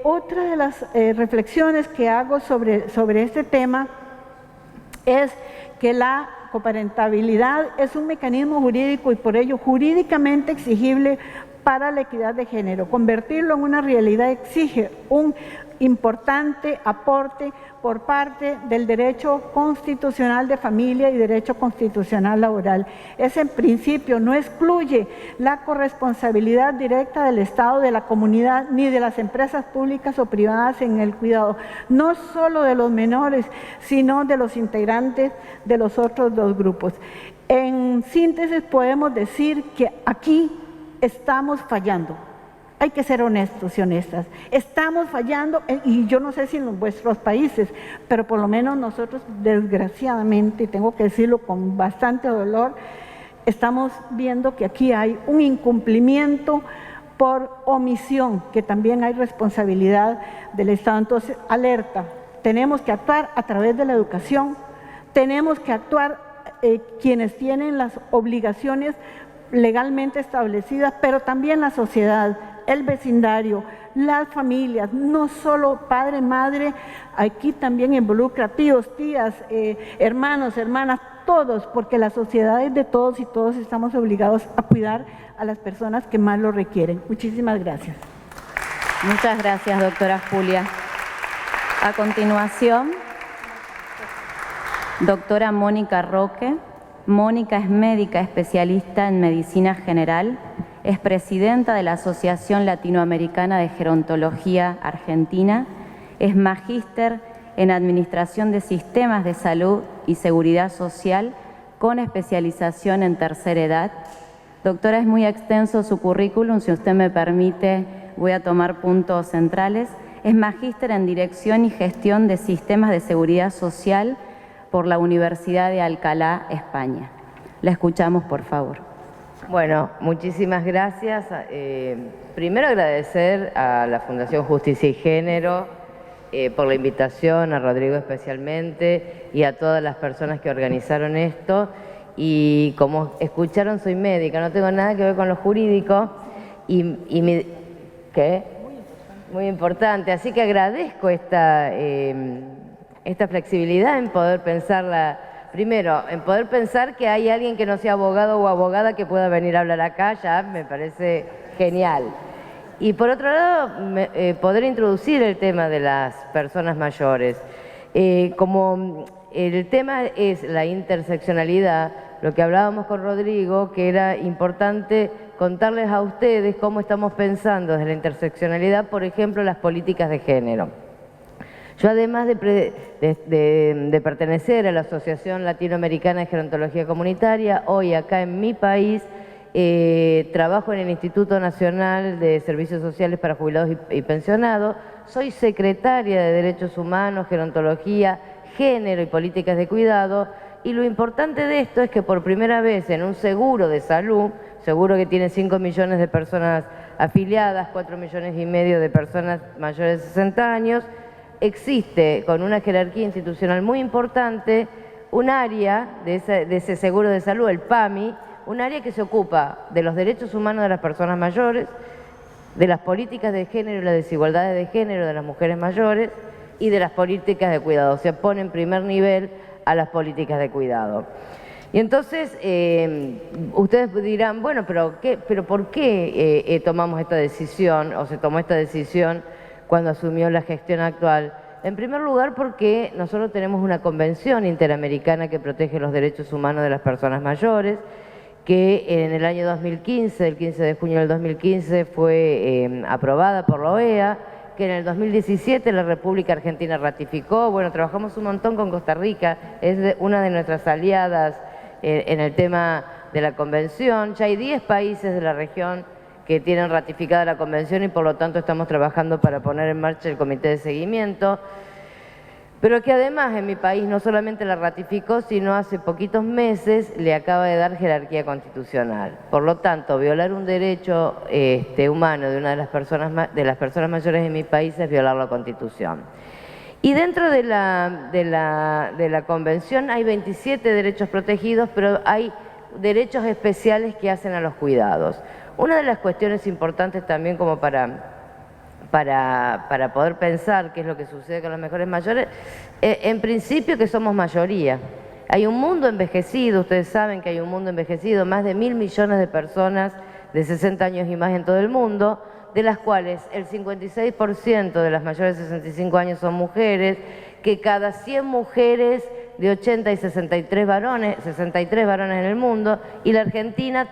Otra de las reflexiones que hago sobre este tema es que la coparentabilidad es un mecanismo jurídico y por ello jurídicamente exigible para la equidad de género. Convertirlo en una realidad exige un importante aporte por parte del derecho constitucional de familia y derecho constitucional laboral. Ese principio no excluye la corresponsabilidad directa del Estado, de la comunidad, ni de las empresas públicas o privadas en el cuidado, no solo de los menores, sino de los integrantes de los otros dos grupos. En síntesis, podemos decir que aquí estamos fallando. Hay que ser honestos y honestas. Estamos fallando, y yo no sé si en vuestros países, pero por lo menos nosotros, desgraciadamente, y tengo que decirlo con bastante dolor, estamos viendo que aquí hay un incumplimiento por omisión, que también hay responsabilidad del Estado. Entonces, alerta, tenemos que actuar a través de la educación, tenemos que actuar quienes tienen las obligaciones legalmente establecidas, pero también la sociedad, el vecindario, las familias, no solo padre, madre, aquí también involucra tíos, tías, hermanos, hermanas, todos, porque la sociedad es de todos y todos estamos obligados a cuidar a las personas que más lo requieren. Muchísimas gracias. Muchas gracias, doctora Julia. A continuación, doctora Mónica Roque. Mónica es médica especialista en medicina general, es presidenta de la Asociación Latinoamericana de Gerontología Argentina, es magíster en Administración de Sistemas de Salud y Seguridad Social con especialización en tercera edad. Doctora, es muy extenso su currículum, si usted me permite voy a tomar puntos centrales. Es magíster en Dirección y Gestión de Sistemas de Seguridad Social por la Universidad de Alcalá, España. La escuchamos, por favor. Bueno, muchísimas gracias. Primero agradecer a la Fundación Justicia y Género por la invitación, a Rodrigo especialmente, y a todas las personas que organizaron esto. Y como escucharon, soy médica, no tengo nada que ver con lo jurídico. ¿Qué? Muy importante. Así que agradezco esta flexibilidad en poder pensarla. Primero, en poder pensar que hay alguien que no sea abogado o abogada que pueda venir a hablar acá, ya me parece genial. Y por otro lado, poder introducir el tema de las personas mayores. Como el tema es la interseccionalidad, lo que hablábamos con Rodrigo, que era importante contarles a ustedes cómo estamos pensando desde la interseccionalidad, por ejemplo, las políticas de género. Yo, además de pertenecer a la Asociación Latinoamericana de Gerontología Comunitaria, hoy acá en mi país trabajo en el Instituto Nacional de Servicios Sociales para Jubilados y Pensionados, soy secretaria de Derechos Humanos, Gerontología, Género y Políticas de Cuidado, y lo importante de esto es que por primera vez en un seguro de salud, seguro que tiene 5 millones de personas afiliadas, 4,5 millones de personas mayores de 60 años, existe con una jerarquía institucional muy importante un área de ese seguro de salud, el PAMI, un área que se ocupa de los derechos humanos de las personas mayores, de las políticas de género y las desigualdades de género de las mujeres mayores y de las políticas de cuidado. Se pone en primer nivel a las políticas de cuidado. Y entonces ustedes dirán, bueno, pero ¿por qué tomamos esta decisión o se tomó esta decisión cuando asumió la gestión actual? En primer lugar, porque nosotros tenemos una convención interamericana que protege los derechos humanos de las personas mayores, que en el año 2015, el 15 de junio del 2015, fue aprobada por la OEA, que en el 2017 la República Argentina ratificó. Bueno, trabajamos un montón con Costa Rica, es una de nuestras aliadas en el tema de la convención. Ya hay 10 países de la región que tienen ratificada la convención y por lo tanto estamos trabajando para poner en marcha el comité de seguimiento, pero que además en mi país no solamente la ratificó, sino hace poquitos meses le acaba de dar jerarquía constitucional. Por lo tanto, violar un derecho humano de una de las personas mayores de mi país es violar la Constitución. Y dentro de la convención hay 27 derechos protegidos, pero hay derechos especiales que hacen a los cuidados. Una de las cuestiones importantes también como para poder pensar qué es lo que sucede con los mejores mayores, en principio que somos mayoría. Hay un mundo envejecido, ustedes saben que hay un mundo envejecido, más de 1.000 millones de personas de 60 años y más en todo el mundo, de las cuales el 56% de las mayores de 65 años son mujeres, que cada 100 mujeres de 80 y 63 varones en el mundo, y la Argentina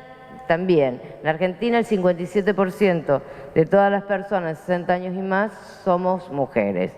también. En la Argentina el 57% de todas las personas de 60 años y más somos mujeres.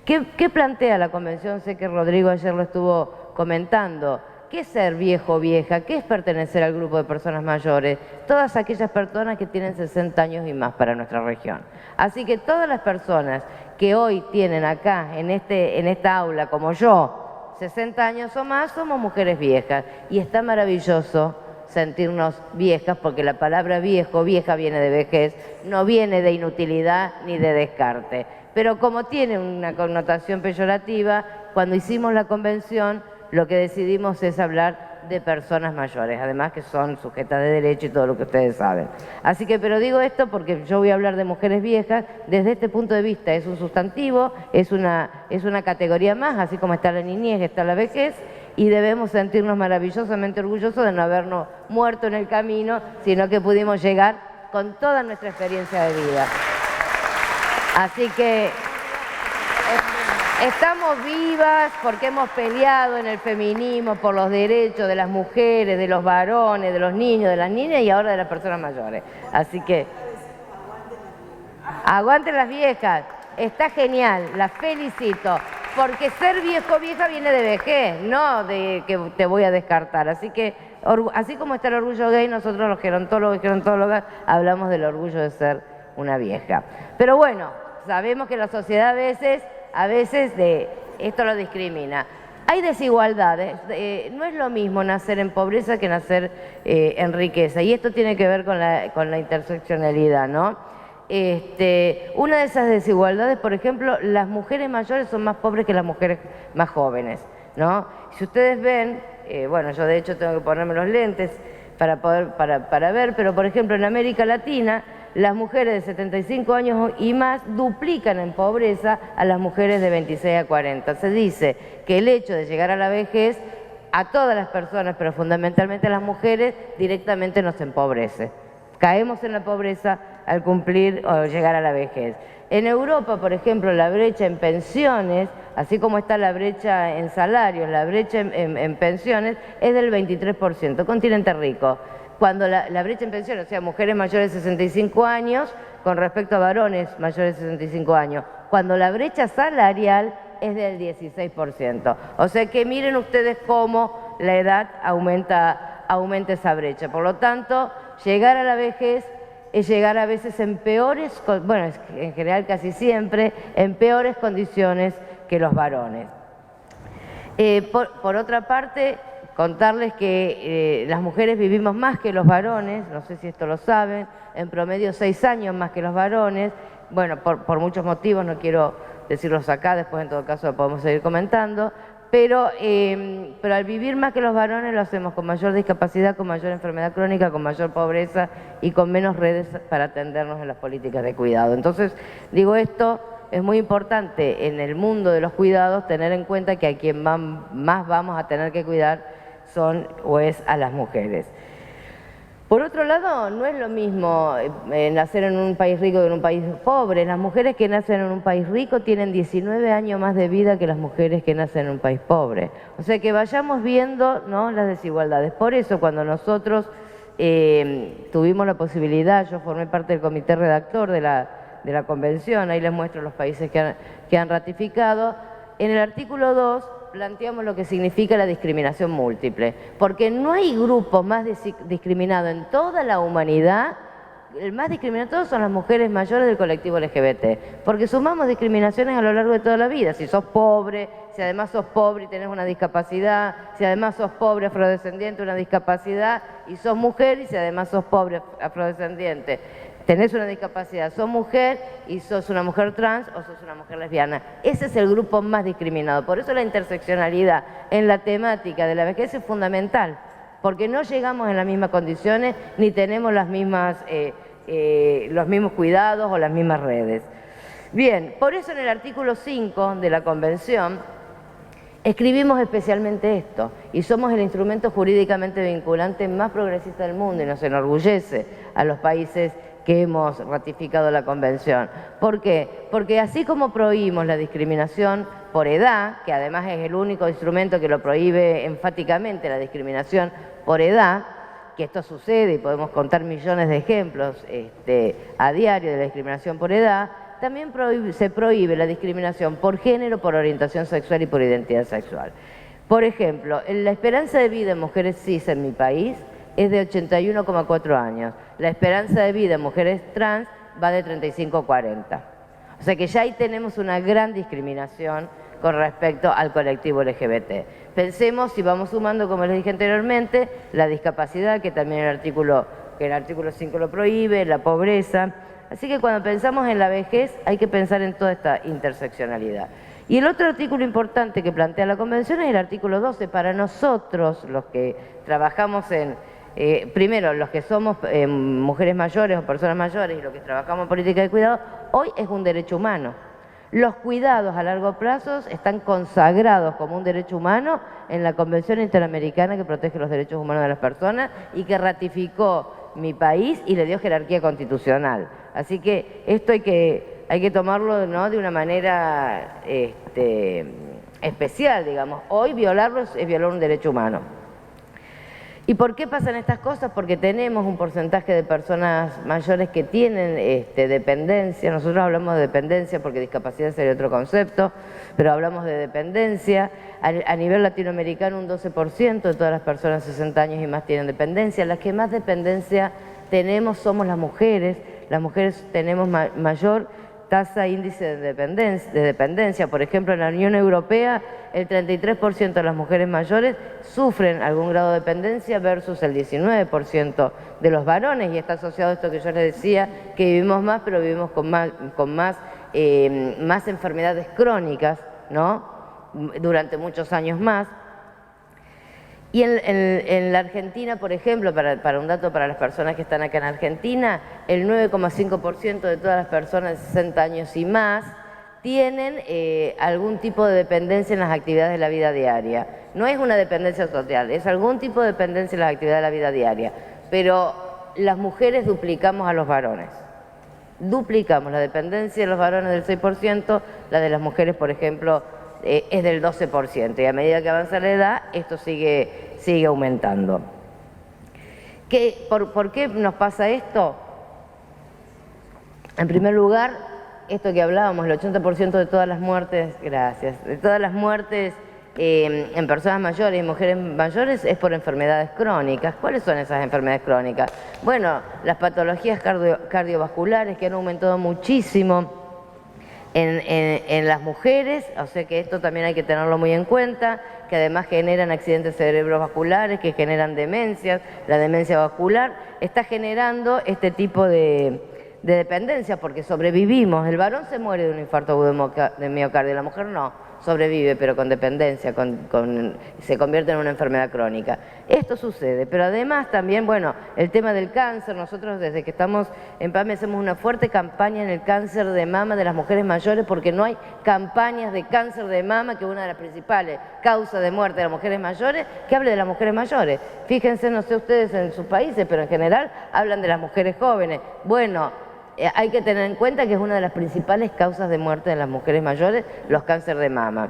¿Qué plantea la Convención? Sé que Rodrigo ayer lo estuvo comentando. ¿Qué es ser viejo o vieja? ¿Qué es pertenecer al grupo de personas mayores? Todas aquellas personas que tienen 60 años y más para nuestra región. Así que todas las personas que hoy tienen acá, en esta aula, como yo, 60 años o más, somos mujeres viejas. Y está maravilloso sentirnos viejas, porque la palabra viejo, vieja viene de vejez, no viene de inutilidad ni de descarte. Pero como tiene una connotación peyorativa, cuando hicimos la convención, lo que decidimos es hablar de personas mayores, además que son sujetas de derecho y todo lo que ustedes saben. Así que, pero digo esto porque yo voy a hablar de mujeres viejas desde este punto de vista. Es un sustantivo, es una categoría más, así como está la niñez, está la vejez, y debemos sentirnos maravillosamente orgullosos de no habernos muerto en el camino, sino que pudimos llegar con toda nuestra experiencia de vida. Así que estamos vivas porque hemos peleado en el feminismo por los derechos de las mujeres, de los varones, de los niños, de las niñas y ahora de las personas mayores. Así que aguanten las viejas, está genial, las felicito, porque ser viejo o vieja viene de vejez, no de que te voy a descartar. Así que, así como está el orgullo gay, nosotros los gerontólogos y gerontólogas hablamos del orgullo de ser una vieja. Pero bueno, sabemos que la sociedad a veces esto lo discrimina. Hay desigualdades, no es lo mismo nacer en pobreza que nacer en riqueza, y esto tiene que ver con la interseccionalidad, ¿no? Una de esas desigualdades, por ejemplo, las mujeres mayores son más pobres que las mujeres más jóvenes, ¿no? Si ustedes ven, bueno, yo de hecho tengo que ponerme los lentes para ver, pero por ejemplo en América Latina, las mujeres de 75 años y más duplican en pobreza a las mujeres de 26 a 40. Se dice que el hecho de llegar a la vejez a todas las personas, pero fundamentalmente a las mujeres, directamente nos empobrece. Caemos en la pobreza al cumplir o llegar a la vejez. En Europa, por ejemplo, la brecha en pensiones, así como está la brecha en salarios, la brecha en pensiones es del 23%, continente rico. Cuando la brecha en pensiones, o sea, mujeres mayores de 65 años con respecto a varones mayores de 65 años, cuando la brecha salarial es del 16%. O sea que miren ustedes cómo la edad aumenta esa brecha. Por lo tanto, llegar a la vejez es llegar a veces en peores, bueno, en general casi siempre, en peores condiciones que los varones. Por otra parte, contarles que las mujeres vivimos más que los varones, no sé si esto lo saben, en promedio 6 años más que los varones, bueno, por muchos motivos, no quiero decirlos acá, después en todo caso lo podemos seguir comentando, pero al vivir más que los varones lo hacemos con mayor discapacidad, con mayor enfermedad crónica, con mayor pobreza y con menos redes para atendernos en las políticas de cuidado. Entonces, digo esto, es muy importante en el mundo de los cuidados tener en cuenta que a quien más vamos a tener que cuidar es a las mujeres. Por otro lado, no es lo mismo nacer en un país rico que en un país pobre. Las mujeres que nacen en un país rico tienen 19 años más de vida que las mujeres que nacen en un país pobre. O sea que vayamos viendo, ¿no?, las desigualdades. Por eso cuando nosotros tuvimos la posibilidad, yo formé parte del comité redactor de la convención, ahí les muestro los países que han ratificado, en el artículo 2 planteamos lo que significa la discriminación múltiple, porque no hay grupo más discriminado en toda la humanidad. El más discriminado de todos son las mujeres mayores del colectivo LGBT, porque sumamos discriminaciones a lo largo de toda la vida. Si sos pobre, si además sos pobre y tenés una discapacidad, si además sos pobre afrodescendiente, una discapacidad, y sos mujer, y si además sos pobre afrodescendiente, tenés una discapacidad, sos mujer y sos una mujer trans o sos una mujer lesbiana. Ese es el grupo más discriminado. Por eso la interseccionalidad en la temática de la vejez es fundamental, porque no llegamos en las mismas condiciones ni tenemos los mismos cuidados o las mismas redes. Bien, por eso en el artículo 5 de la Convención Escribimos especialmente esto y somos el instrumento jurídicamente vinculante más progresista del mundo y nos enorgullece a los países que hemos ratificado la Convención. ¿Por qué? Porque así como prohibimos la discriminación por edad, que además es el único instrumento que lo prohíbe enfáticamente, la discriminación por edad, que esto sucede y podemos contar millones de ejemplos a diario de la discriminación por edad, también se prohíbe la discriminación por género, por orientación sexual y por identidad sexual. Por ejemplo, la esperanza de vida en mujeres cis en mi país es de 81,4 años. La esperanza de vida en mujeres trans va de 35 a 40. O sea que ya ahí tenemos una gran discriminación con respecto al colectivo LGBT. Pensemos, si vamos sumando, como les dije anteriormente, la discapacidad, que también el artículo 5 lo prohíbe, la pobreza. Así que cuando pensamos en la vejez hay que pensar en toda esta interseccionalidad. Y el otro artículo importante que plantea la Convención es el artículo 12. Para nosotros, los que trabajamos primero, los que somos mujeres mayores o personas mayores y los que trabajamos en política de cuidado, hoy es un derecho humano. Los cuidados a largo plazo están consagrados como un derecho humano en la Convención Interamericana que protege los derechos humanos de las personas y que ratificó mi país y le dio jerarquía constitucional. Así que esto hay que tomarlo, ¿no?, de una manera especial, digamos. Hoy violarlo es violar un derecho humano. ¿Y por qué pasan estas cosas? Porque tenemos un porcentaje de personas mayores que tienen dependencia. Nosotros hablamos de dependencia porque discapacidad sería otro concepto, pero hablamos de dependencia. A nivel latinoamericano un 12% de todas las personas de 60 años y más tienen dependencia. Las que más dependencia tenemos somos las mujeres. Las mujeres tenemos mayor tasa índice de dependencia. Por ejemplo, en la Unión Europea el 33% de las mujeres mayores sufren algún grado de dependencia versus el 19% de los varones, y está asociado a esto que yo les decía, que vivimos más, pero vivimos con más enfermedades crónicas, ¿no?, durante muchos años más. Y en la Argentina, por ejemplo, para un dato para las personas que están acá en Argentina, el 9,5% de todas las personas de 60 años y más tienen algún tipo de dependencia en las actividades de la vida diaria. No es una dependencia social, es algún tipo de dependencia en las actividades de la vida diaria. Pero las mujeres duplicamos a los varones. Duplicamos la dependencia de los varones del 6%, la de las mujeres, por ejemplo, es del 12%, y a medida que avanza la edad, esto sigue aumentando. ¿Por qué nos pasa esto? En primer lugar, esto que hablábamos, el 80% de todas las muertes, de todas las muertes en personas mayores y mujeres mayores es por enfermedades crónicas. ¿Cuáles son esas enfermedades crónicas? Bueno, las patologías cardiovasculares, que han aumentado muchísimo en las mujeres, o sea que esto también hay que tenerlo muy en cuenta, que además generan accidentes cerebrovasculares, que generan demencias. La demencia vascular está generando este tipo de dependencia porque sobrevivimos. El varón se muere de un infarto agudo de miocardio, la mujer no. Sobrevive, pero con dependencia, se convierte en una enfermedad crónica. Esto sucede, pero además también, bueno, el tema del cáncer. Nosotros desde que estamos en PAMI hacemos una fuerte campaña en el cáncer de mama de las mujeres mayores, porque no hay campañas de cáncer de mama, que es una de las principales causas de muerte de las mujeres mayores, que hable de las mujeres mayores. Fíjense, no sé ustedes en sus países, pero en general hablan de las mujeres jóvenes. Bueno, hay que tener en cuenta que es una de las principales causas de muerte de las mujeres mayores, los cánceres de mama.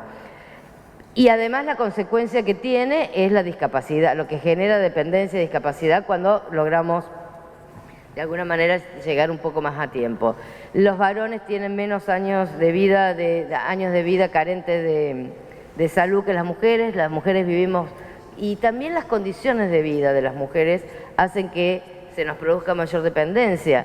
Y además la consecuencia que tiene es la discapacidad, lo que genera dependencia y discapacidad cuando logramos de alguna manera llegar un poco más a tiempo. Los varones tienen menos años de vida carentes de salud que las mujeres vivimos, y también las condiciones de vida de las mujeres hacen que se nos produzca mayor dependencia.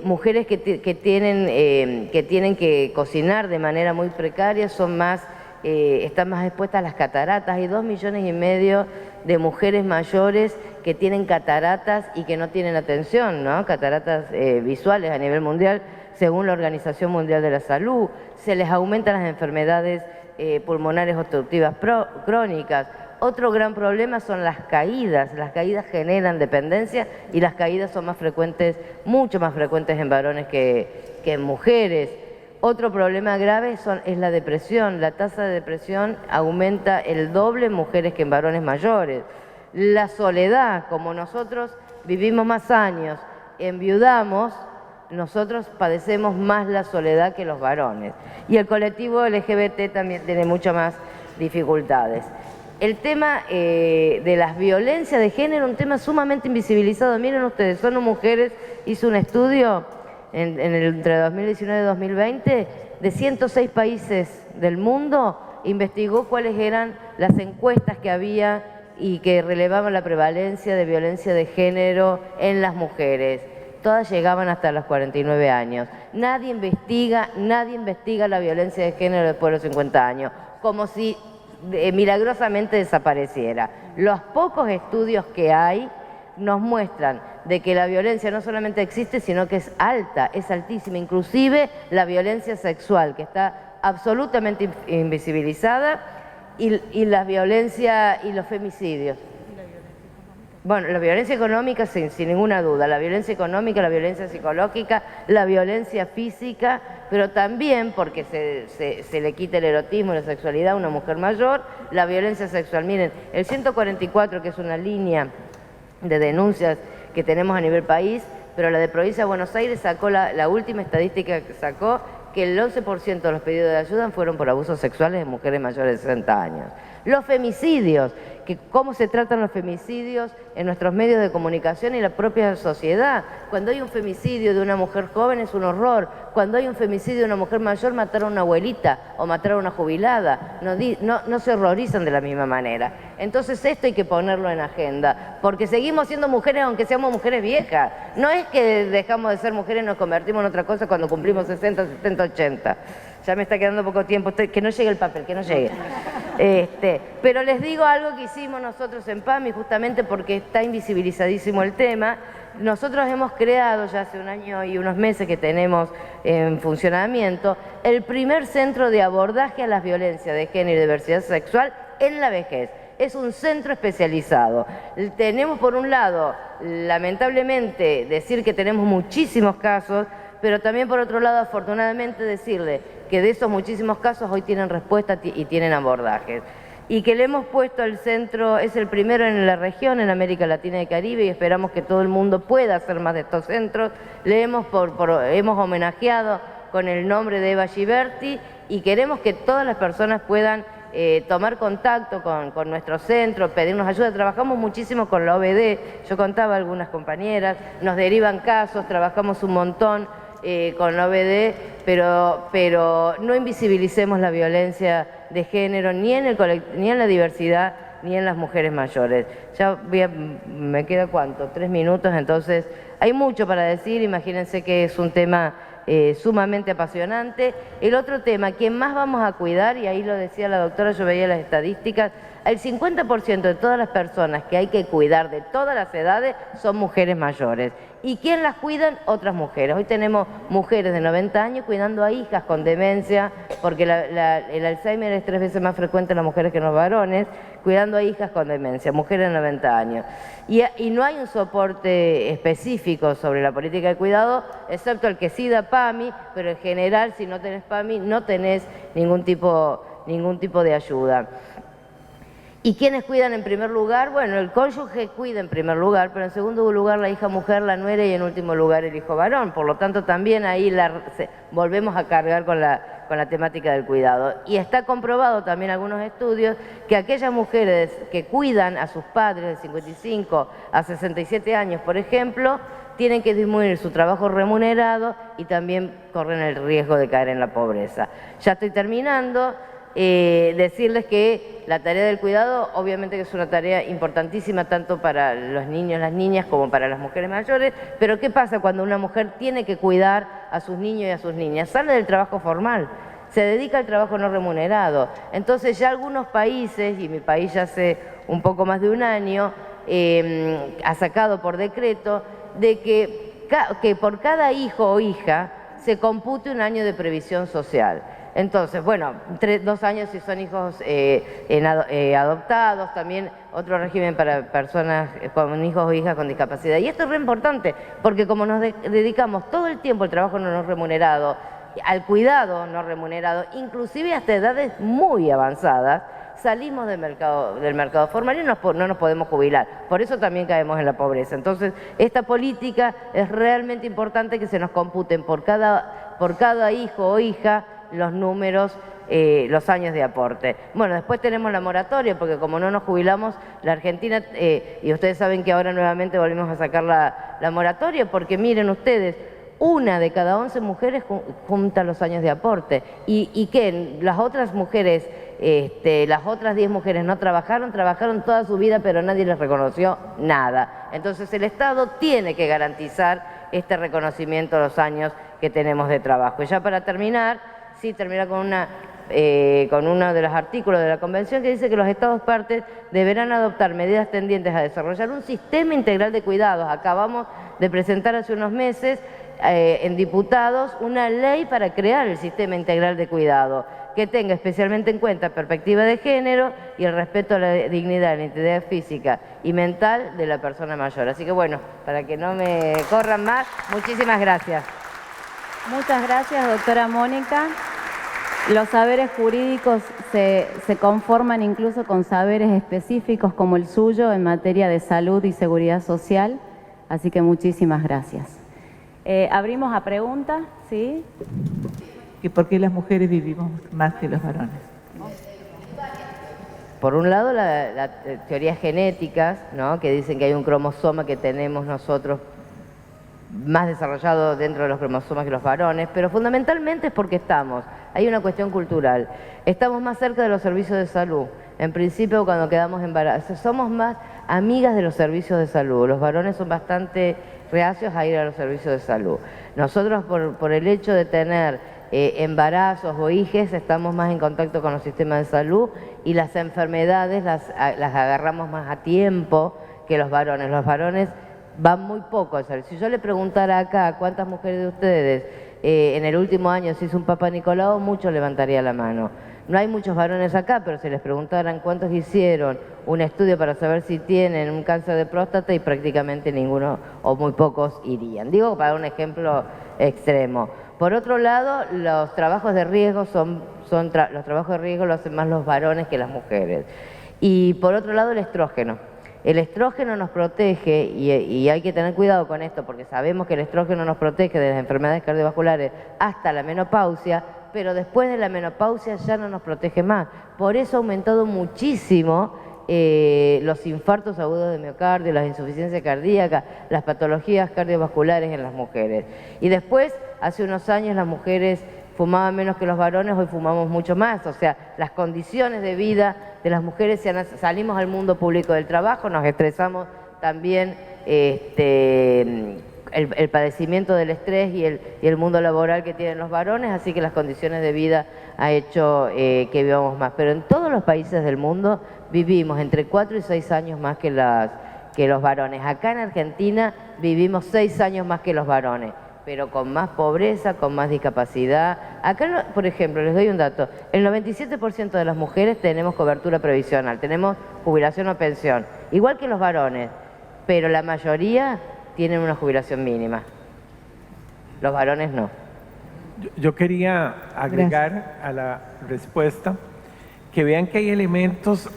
Mujeres que tienen que cocinar de manera muy precaria están más expuestas a las cataratas. Hay 2,5 millones de mujeres mayores que tienen cataratas y que no tienen atención, ¿no? Cataratas visuales a nivel mundial, según la Organización Mundial de la Salud. Se les aumentan las enfermedades pulmonares obstructivas crónicas. Otro gran problema son las caídas. Las caídas generan dependencia y las caídas son más frecuentes, mucho más frecuentes en varones que en mujeres. Otro problema grave es la depresión. La tasa de depresión aumenta el doble en mujeres que en varones mayores. La soledad, como nosotros vivimos más años, enviudamos, nosotros padecemos más la soledad que los varones. Y el colectivo LGBT también tiene muchas más dificultades. El tema de las violencias de género, un tema sumamente invisibilizado. Miren ustedes, ONU Mujeres hizo un estudio entre 2019 y 2020 de 106 países del mundo, investigó cuáles eran las encuestas que había y que relevaban la prevalencia de violencia de género en las mujeres. Todas llegaban hasta los 49 años. Nadie investiga la violencia de género después de los 50 años, como si milagrosamente desapareciera. Los pocos estudios que hay nos muestran de que la violencia no solamente existe, sino que es alta, es altísima, inclusive la violencia sexual, que está absolutamente invisibilizada, y la violencia y los femicidios. Bueno, la violencia económica sin ninguna duda, la violencia económica, la violencia psicológica, la violencia física, pero también, porque se le quita el erotismo y la sexualidad a una mujer mayor, la violencia sexual. Miren, el 144, que es una línea de denuncias que tenemos a nivel país, pero la de Provincia de Buenos Aires sacó la última estadística que sacó, que el 11% de los pedidos de ayuda fueron por abusos sexuales de mujeres mayores de 60 años. Los femicidios, que cómo se tratan los femicidios en nuestros medios de comunicación y la propia sociedad. Cuando hay un femicidio de una mujer joven es un horror. Cuando hay un femicidio de una mujer mayor, matar a una abuelita o matar a una jubilada. No se horrorizan de la misma manera. Entonces esto hay que ponerlo en agenda, porque seguimos siendo mujeres aunque seamos mujeres viejas. No es que dejamos de ser mujeres y nos convertimos en otra cosa cuando cumplimos 60, 70, 80. Ya me está quedando poco tiempo, que no llegue el papel, que no llegue. Pero les digo algo que hicimos nosotros en PAMI, justamente porque está invisibilizadísimo el tema. Nosotros hemos creado, ya hace un año y unos meses que tenemos en funcionamiento, el primer centro de abordaje a las violencias de género y diversidad sexual en la vejez. Es un centro especializado. Tenemos, por un lado, lamentablemente, decir que tenemos muchísimos casos, pero también, por otro lado, afortunadamente, decirle que de esos muchísimos casos hoy tienen respuesta y tienen abordajes. Y que le hemos puesto al centro, es el primero en la región, en América Latina y Caribe, y esperamos que todo el mundo pueda hacer más de estos centros. Le hemos homenajeado con el nombre de Eva Giberti y queremos que todas las personas puedan tomar contacto con nuestro centro, pedirnos ayuda. Trabajamos muchísimo con la OBD, yo contaba a algunas compañeras, nos derivan casos, trabajamos un montón con la OBD, pero no invisibilicemos la violencia de género ni en la diversidad ni en las mujeres mayores. Ya me queda ¿cuánto? 3 minutos, entonces hay mucho para decir. Imagínense que es un tema sumamente apasionante. El otro tema, ¿quién más vamos a cuidar? Y ahí lo decía la doctora, yo veía las estadísticas, el 50% de todas las personas que hay que cuidar de todas las edades son mujeres mayores. ¿Y quién las cuidan? Otras mujeres. Hoy tenemos mujeres de 90 años cuidando a hijas con demencia, porque el Alzheimer es 3 veces más frecuente en las mujeres que en los varones, cuidando a hijas con demencia, mujeres de 90 años. Y no hay un soporte específico sobre la política de cuidado, excepto el que sí da PAMI, pero en general, si no tenés PAMI, no tenés ningún tipo de ayuda. ¿Y quiénes cuidan en primer lugar? Bueno, el cónyuge cuida en primer lugar, pero en segundo lugar la hija mujer, la nuera, y en último lugar el hijo varón. Por lo tanto, también ahí volvemos a cargar con la temática del cuidado. Y está comprobado también en algunos estudios que aquellas mujeres que cuidan a sus padres de 55 a 67 años, por ejemplo, tienen que disminuir su trabajo remunerado y también corren el riesgo de caer en la pobreza. Ya estoy terminando. Decirles que la tarea del cuidado obviamente que es una tarea importantísima tanto para los niños, las niñas, como para las mujeres mayores, pero ¿qué pasa cuando una mujer tiene que cuidar a sus niños y a sus niñas? Sale del trabajo formal, se dedica al trabajo no remunerado. Entonces ya algunos países, y mi país ya hace un poco más de un año, ha sacado por decreto de que por cada hijo o hija se compute un año de previsión social. Entonces, bueno, 2 años si son hijos adoptados, también otro régimen para personas con hijos o hijas con discapacidad. Y esto es re importante, porque como nos dedicamos todo el tiempo al trabajo no remunerado, al cuidado no remunerado, inclusive hasta edades muy avanzadas, salimos del mercado formal y no nos podemos jubilar. Por eso también caemos en la pobreza. Entonces, esta política es realmente importante que se nos computen por cada hijo o hija los números, los años de aporte. Bueno, después tenemos la moratoria, porque como no nos jubilamos, la Argentina, y ustedes saben que ahora nuevamente volvimos a sacar la moratoria, porque miren ustedes, 1 de cada 11 mujeres junta los años de aporte. ¿Y qué? Las otras mujeres, las otras 10 mujeres no trabajaron toda su vida, pero nadie les reconoció nada. Entonces el Estado tiene que garantizar este reconocimiento de los años que tenemos de trabajo. Y ya para terminar, sí, terminar con uno de los artículos de la Convención que dice que los Estados partes deberán adoptar medidas tendientes a desarrollar un sistema integral de cuidados. Acabamos de presentar hace unos meses en diputados una ley para crear el sistema integral de cuidado, que tenga especialmente en cuenta perspectiva de género y el respeto a la dignidad, la integridad física y mental de la persona mayor. Así que bueno, para que no me corran más, muchísimas gracias. Muchas gracias, doctora Mónica. Los saberes jurídicos se conforman incluso con saberes específicos como el suyo en materia de salud y seguridad social, así que muchísimas gracias. Abrimos a preguntas, ¿sí? ¿Y por qué las mujeres vivimos más que los varones? Por un lado, las teorías genéticas, ¿no?, que dicen que hay un cromosoma que tenemos nosotros más desarrollado dentro de los cromosomas que los varones, pero fundamentalmente es porque hay una cuestión cultural. Estamos más cerca de los servicios de salud. En principio, cuando quedamos embarazados, somos más amigas de los servicios de salud. Los varones son bastante reacios a ir a los servicios de salud. Nosotros, por el hecho de tener embarazos o hijes, estamos más en contacto con los sistemas de salud y las enfermedades las agarramos más a tiempo que los varones. Los varones van muy poco al servicio. Si yo le preguntara acá cuántas mujeres de ustedes en el último año se hizo un Papa Nicolau, muchos levantaría la mano. No hay muchos varones acá, pero si les preguntaran cuántos hicieron un estudio para saber si tienen un cáncer de próstata, y prácticamente ninguno o muy pocos irían. Digo, para un ejemplo extremo. Por otro lado, los trabajos de riesgo los trabajos de riesgo lo hacen más los varones que las mujeres. Y por otro lado, el estrógeno. El estrógeno nos protege, y hay que tener cuidado con esto, porque sabemos que el estrógeno nos protege de las enfermedades cardiovasculares hasta la menopausia, pero después de la menopausia ya no nos protege más. Por eso ha aumentado muchísimo los infartos agudos de miocardio, las insuficiencias cardíacas, las patologías cardiovasculares en las mujeres. Y después, hace unos años las mujeres fumaban menos que los varones, hoy fumamos mucho más. O sea, las condiciones de vida de las mujeres, salimos al mundo público del trabajo, nos estresamos también, el padecimiento del estrés y el mundo laboral que tienen los varones, así que las condiciones de vida ha hecho que vivamos más. Pero en todos los países del mundo vivimos entre 4 y 6 años más que los varones. Acá en Argentina vivimos 6 años más que los varones, pero con más pobreza, con más discapacidad. Acá, por ejemplo, les doy un dato, el 97% de las mujeres tenemos cobertura previsional, tenemos jubilación o pensión, igual que los varones, pero la mayoría tienen una jubilación mínima. Los varones no. Yo quería agregar a la respuesta que vean que hay elementos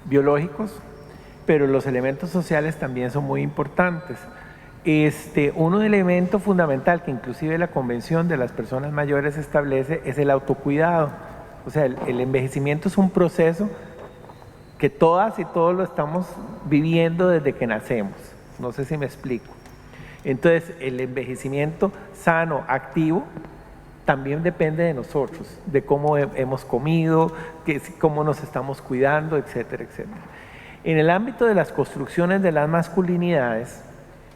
biológicos, pero los elementos sociales también son muy importantes. Un elemento fundamental que inclusive la Convención de las Personas Mayores establece es el autocuidado. O sea, el envejecimiento es un proceso que todas y todos lo estamos viviendo desde que nacemos. No sé si me explico. Entonces, el envejecimiento sano, activo, también depende de nosotros, de cómo hemos comido, cómo nos estamos cuidando, etcétera, etcétera. En el ámbito de las construcciones de las masculinidades,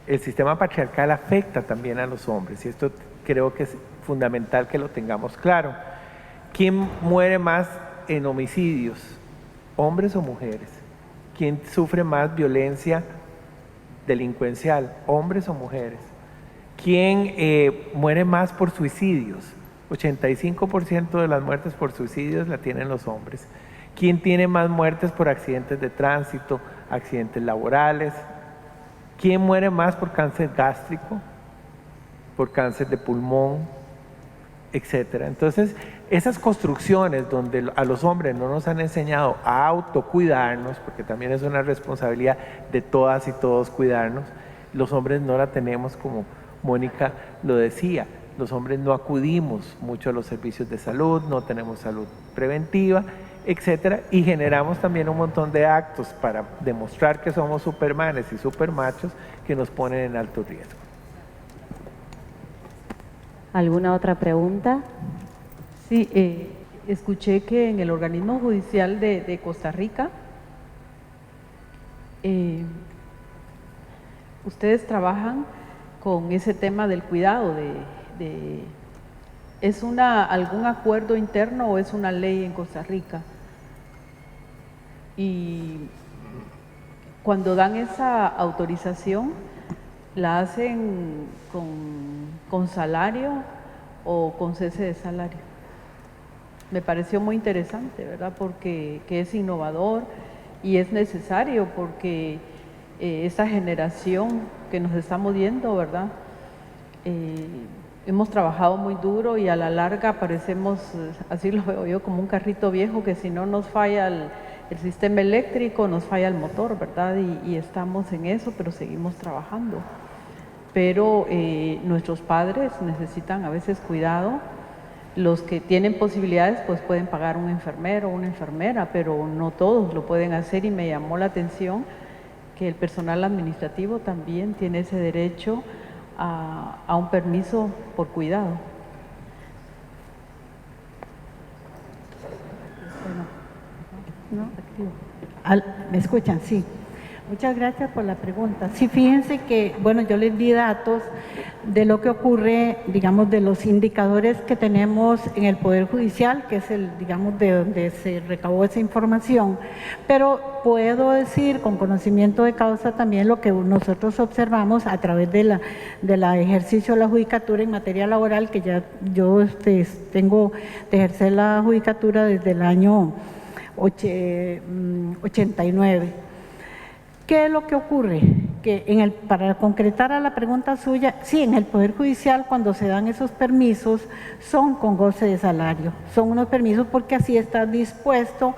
el sistema patriarcal afecta también a los hombres, y esto creo que es fundamental que lo tengamos claro. ¿Quién muere más en homicidios? ¿Hombres o mujeres? ¿Quién sufre más violencia delincuencial? ¿Hombres o mujeres? ¿Quién muere más por suicidios? 85% de las muertes por suicidios la tienen los hombres. ¿Quién tiene más muertes por accidentes de tránsito, accidentes laborales? ¿Quién muere más por cáncer gástrico, por cáncer de pulmón, etcétera. Entonces, esas construcciones donde a los hombres no nos han enseñado a autocuidarnos, porque también es una responsabilidad de todas y todos cuidarnos, los hombres no la tenemos, como Mónica lo decía. Los hombres no acudimos mucho a los servicios de salud, no tenemos salud preventiva, etcétera, y generamos también un montón de actos para demostrar que somos supermanes y supermachos que nos ponen en alto riesgo. ¿Alguna otra pregunta? Sí, escuché que en el organismo judicial de Costa Rica ustedes trabajan con ese tema del cuidado ¿es algún acuerdo interno o es una ley en Costa Rica? Y cuando dan esa autorización, ¿la hacen con salario o con cese de salario? Me pareció muy interesante, ¿verdad? Porque que es innovador y es necesario porque esa generación que nos estamos viendo, ¿verdad? Hemos trabajado muy duro y a la larga parecemos, así lo veo yo, como un carrito viejo que si no nos falla el sistema eléctrico, nos falla el motor, ¿verdad? Y estamos en eso, pero seguimos trabajando. Pero nuestros padres necesitan a veces cuidado. Los que tienen posibilidades pues pueden pagar un enfermero o una enfermera, pero no todos lo pueden hacer y me llamó la atención que el personal administrativo también tiene ese derecho a un permiso por cuidado. ¿Me escuchan? Sí. Muchas gracias por la pregunta. Sí, fíjense que, bueno, yo les di datos de lo que ocurre, digamos, de los indicadores que tenemos en el Poder Judicial, que es digamos, de donde se recabó esa información, pero puedo decir con conocimiento de causa también lo que nosotros observamos a través de la ejercicio de la judicatura en materia laboral, que ya yo tengo de ejercer la judicatura desde el año 89. ¿Qué es lo que ocurre? Que para concretar a la pregunta suya, sí, en el Poder Judicial cuando se dan esos permisos son con goce de salario, son unos permisos porque así está dispuesto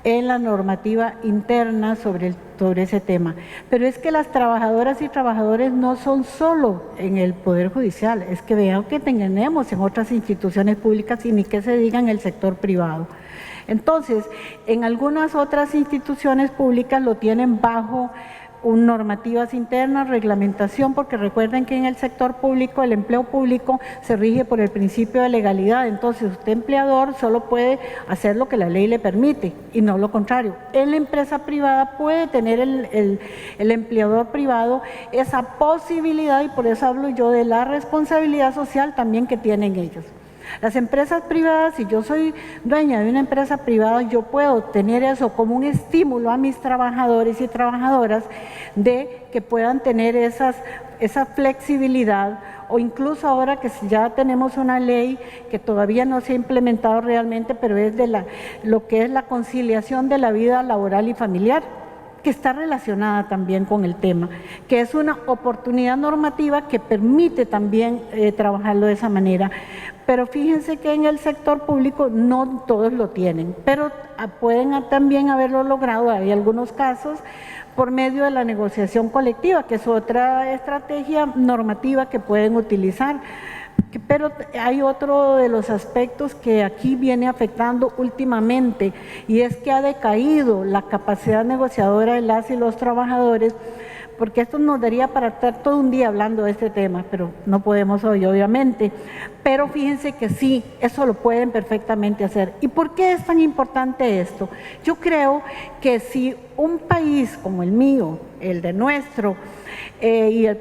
en la normativa interna sobre ese tema. Pero es que las trabajadoras y trabajadores no son solo en el Poder Judicial, es que vean que tenemos en otras instituciones públicas y ni que se diga en el sector privado. Entonces, en algunas otras instituciones públicas lo tienen bajo normativas internas, reglamentación, porque recuerden que en el sector público, el empleo público se rige por el principio de legalidad. Entonces, usted empleador solo puede hacer lo que la ley le permite y no lo contrario. En la empresa privada puede tener el empleador privado esa posibilidad y por eso hablo yo de la responsabilidad social también que tienen ellos. Las empresas privadas, si yo soy dueña de una empresa privada, yo puedo tener eso como un estímulo a mis trabajadores y trabajadoras de que puedan tener esa flexibilidad, o incluso ahora que ya tenemos una ley que todavía no se ha implementado realmente, pero es de lo que es la conciliación de la vida laboral y familiar, que está relacionada también con el tema, que es una oportunidad normativa que permite también trabajarlo de esa manera. Pero fíjense que en el sector público no todos lo tienen, pero pueden también haberlo logrado, hay algunos casos, por medio de la negociación colectiva, que es otra estrategia normativa que pueden utilizar. Pero hay otro de los aspectos que aquí viene afectando últimamente y es que ha decaído la capacidad negociadora de las y los trabajadores, porque esto nos daría para estar todo un día hablando de este tema, pero no podemos hoy, obviamente. Pero fíjense que sí, eso lo pueden perfectamente hacer. ¿Y por qué es tan importante esto? Yo creo que si un país como el mío, el de nuestro,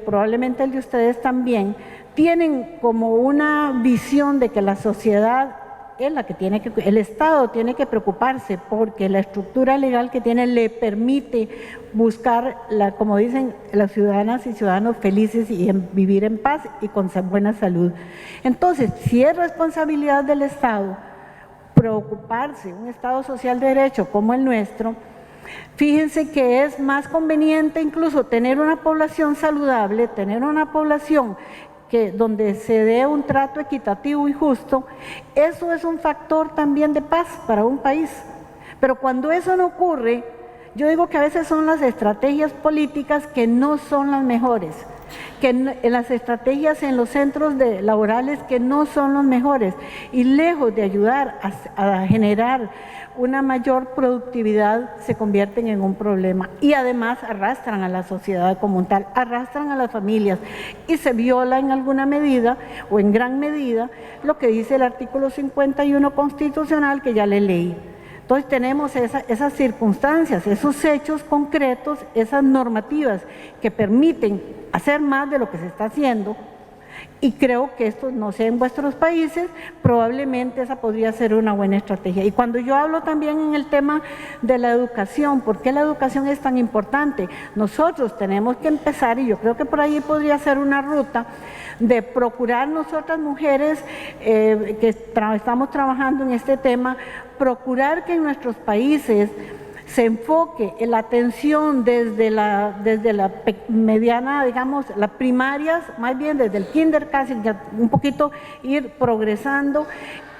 probablemente el de ustedes también, tienen como una visión de que la sociedad es la que el Estado tiene que preocuparse porque la estructura legal que tiene le permite buscar, como dicen, las ciudadanas y ciudadanos felices y vivir en paz y con buena salud. Entonces, si es responsabilidad del Estado preocuparse, un Estado social de derecho como el nuestro, fíjense que es más conveniente incluso tener una población saludable, tener una población donde se dé un trato equitativo y justo, eso es un factor también de paz para un país. Pero cuando eso no ocurre, yo digo que a veces son las estrategias políticas que no son las mejores, las estrategias en los centros laborales que no son los mejores, y lejos de ayudar a generar una mayor productividad, se convierten en un problema y además arrastran a la sociedad como tal, arrastran a las familias y se viola en alguna medida o en gran medida lo que dice el artículo 51 constitucional que ya le leí. Entonces tenemos esas circunstancias, esos hechos concretos, esas normativas que permiten hacer más de lo que se está haciendo, y creo que esto, no sé, en vuestros países, probablemente esa podría ser una buena estrategia. Y cuando yo hablo también en el tema de la educación, ¿por qué la educación es tan importante? Nosotros tenemos que empezar, y yo creo que por ahí podría ser una ruta, de procurar nosotras mujeres que estamos trabajando en este tema, procurar que en nuestros países se enfoque en la atención desde la mediana, digamos, las primarias, más bien desde el kinder casi, un poquito ir progresando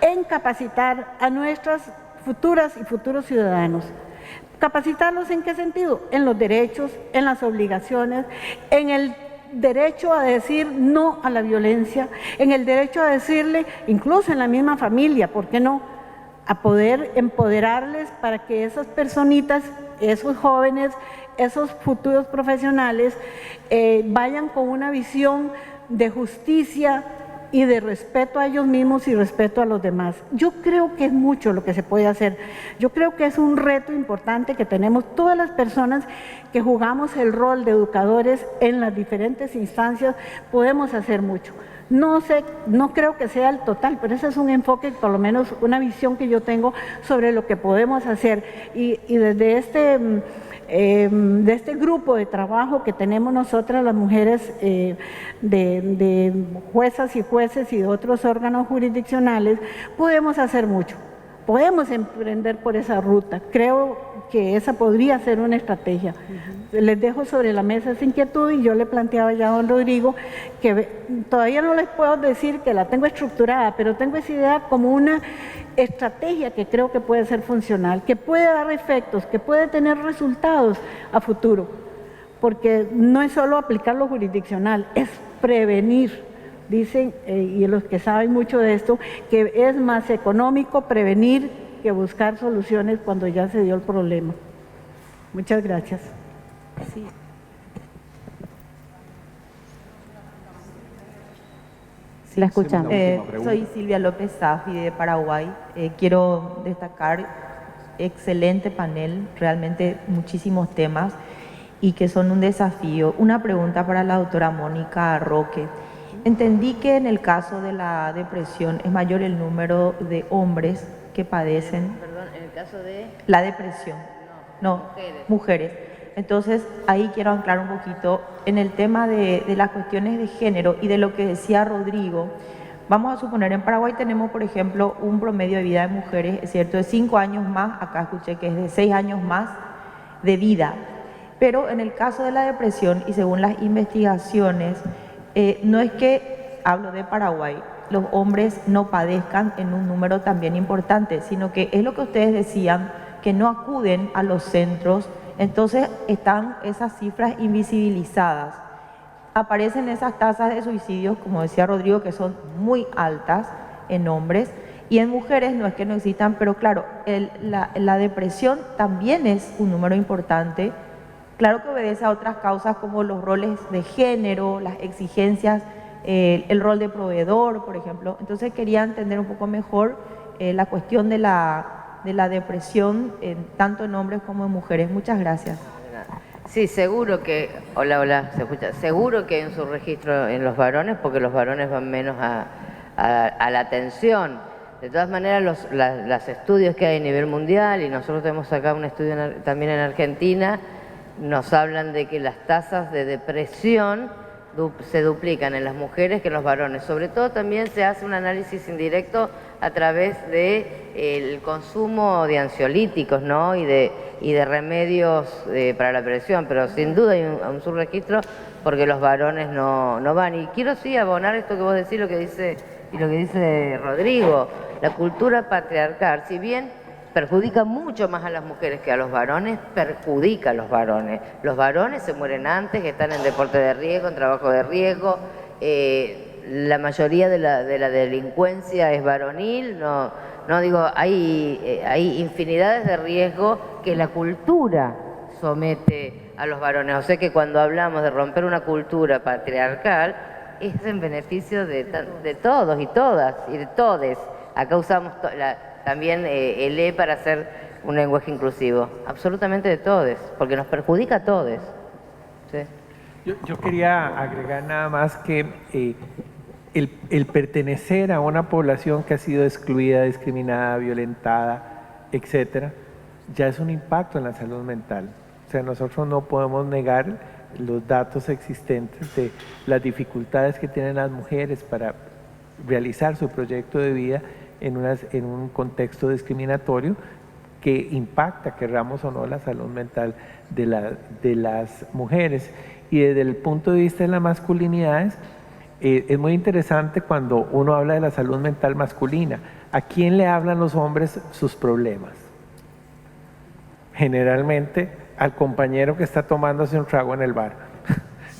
en capacitar a nuestras futuras y futuros ciudadanos. ¿Capacitarlos en qué sentido? En los derechos, en las obligaciones, en el derecho a decir no a la violencia, en el derecho a decirle, incluso en la misma familia, ¿por qué no?, a poder empoderarles para que esas personitas, esos jóvenes, esos futuros profesionales vayan con una visión de justicia y de respeto a ellos mismos y respeto a los demás. Yo creo que es mucho lo que se puede hacer. Yo creo que es un reto importante que tenemos todas las personas que jugamos el rol de educadores en las diferentes instancias, podemos hacer mucho. No sé, no creo que sea el total, pero ese es un enfoque, por lo menos una visión que yo tengo sobre lo que podemos hacer. Y desde este grupo de trabajo que tenemos nosotras las mujeres de juezas y jueces y de otros órganos jurisdiccionales, podemos hacer mucho. Podemos emprender por esa ruta. Creo que esa podría ser una estrategia. Les dejo sobre la mesa esa inquietud y yo le planteaba ya a don Rodrigo que todavía no les puedo decir que la tengo estructurada, pero tengo esa idea como una estrategia que creo que puede ser funcional, que puede dar efectos, que puede tener resultados a futuro, porque no es solo aplicar lo jurisdiccional, es prevenir. Dicen, y los que saben mucho de esto, que es más económico prevenir que buscar soluciones cuando ya se dio el problema. Muchas gracias. Sí. La escuchamos. Soy Silvia López Safi de Paraguay. Quiero destacar excelente panel, realmente muchísimos temas y que son un desafío. Una pregunta para la doctora Mónica Roque. Entendí que en el caso de la depresión es mayor el número de hombres que padecen. Perdón, en el caso de la depresión. No, mujeres. Entonces, ahí quiero anclar un poquito en el tema de las cuestiones de género y de lo que decía Rodrigo. Vamos a suponer, en Paraguay tenemos, por ejemplo, un promedio de vida de mujeres, es cierto, de 5 años más, acá escuché que es de 6 años más de vida. Pero en el caso de la depresión, y según las investigaciones, no es que, hablo de Paraguay, los hombres no padezcan en un número también importante, sino que es lo que ustedes decían, que no acuden a los centros, entonces están esas cifras invisibilizadas. Aparecen esas tasas de suicidios, como decía Rodrigo, que son muy altas en hombres, y en mujeres no es que no existan, pero claro, la depresión también es un número importante. Claro que obedece a otras causas como los roles de género, las exigencias, el rol de proveedor, por ejemplo. Entonces quería entender un poco mejor la cuestión de la depresión, tanto en hombres como en mujeres. Muchas gracias. Sí, seguro que, hola, se escucha, seguro que hay un subregistro en los varones, porque los varones van menos a la atención. De todas maneras, los estudios que hay a nivel mundial, y nosotros tenemos acá un estudio también en Argentina, nos hablan de que las tasas de depresión se duplican en las mujeres que en los varones. Sobre todo también se hace un análisis indirecto a través de el consumo de ansiolíticos, ¿no? y de remedios para la presión, pero sin duda hay un subregistro porque los varones no van. Y quiero sí abonar esto que vos decís, lo que dice Rodrigo, la cultura patriarcal, si bien perjudica mucho más a las mujeres que a los varones, perjudica a los varones. Los varones se mueren antes, que están en deporte de riesgo, en trabajo de riesgo, la mayoría de la delincuencia es varonil, no digo, hay infinidades de riesgos que la cultura somete a los varones. O sea que cuando hablamos de romper una cultura patriarcal, es en beneficio de todos y todas, y de todes. Acá usamos también el E para hacer un lenguaje inclusivo, absolutamente de todes, porque nos perjudica a todes. ¿Sí? Yo quería agregar nada más que el pertenecer a una población que ha sido excluida, discriminada, violentada, etcétera, ya es un impacto en la salud mental. O sea, nosotros no podemos negar los datos existentes de las dificultades que tienen las mujeres para realizar su proyecto de vida en un contexto discriminatorio que impacta, querramos o no, la salud mental de las mujeres. Y desde el punto de vista de las masculinidades, es muy interesante cuando uno habla de la salud mental masculina. ¿A quién le hablan los hombres sus problemas? Generalmente al compañero que está tomándose un trago en el bar,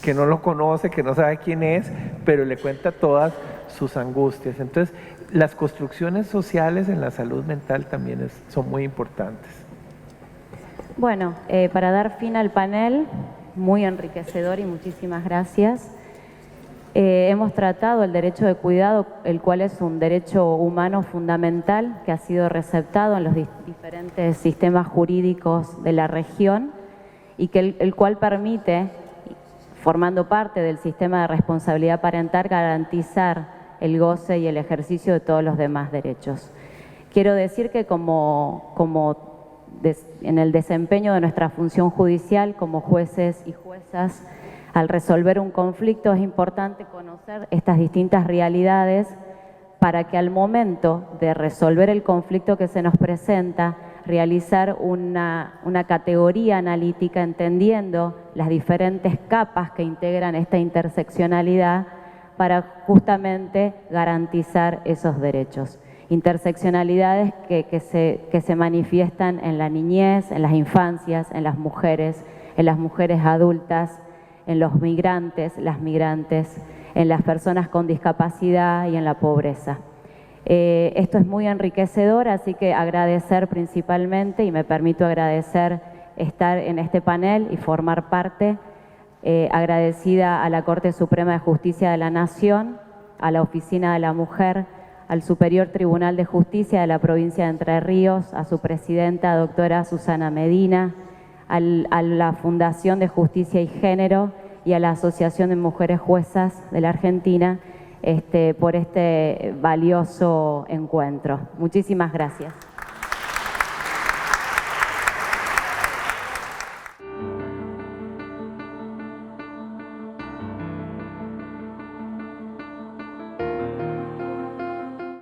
que no lo conoce, que no sabe quién es, pero le cuenta todas sus angustias. Entonces, las construcciones sociales en la salud mental también son muy importantes. Bueno, para dar fin al panel, muy enriquecedor y muchísimas gracias. Hemos tratado el derecho de cuidado, el cual es un derecho humano fundamental que ha sido receptado en los diferentes sistemas jurídicos de la región y que el cual permite, formando parte del sistema de responsabilidad parental, garantizar el goce y el ejercicio de todos los demás derechos. Quiero decir que en el desempeño de nuestra función judicial como jueces y juezas, al resolver un conflicto es importante conocer estas distintas realidades para que al momento de resolver el conflicto que se nos presenta, realizar una categoría analítica entendiendo las diferentes capas que integran esta interseccionalidad para justamente garantizar esos derechos. Interseccionalidades que se manifiestan en la niñez, en las infancias, en las mujeres adultas, en los migrantes, las migrantes, en las personas con discapacidad y en la pobreza. Esto es muy enriquecedor, así que agradecer principalmente, y me permito agradecer estar en este panel y formar parte, agradecida a la Corte Suprema de Justicia de la Nación, a la Oficina de la Mujer, al Superior Tribunal de Justicia de la Provincia de Entre Ríos, a su presidenta, doctora Susana Medina, a la Fundación de Justicia y Género y a la Asociación de Mujeres Juezas de la Argentina por este valioso encuentro. Muchísimas gracias.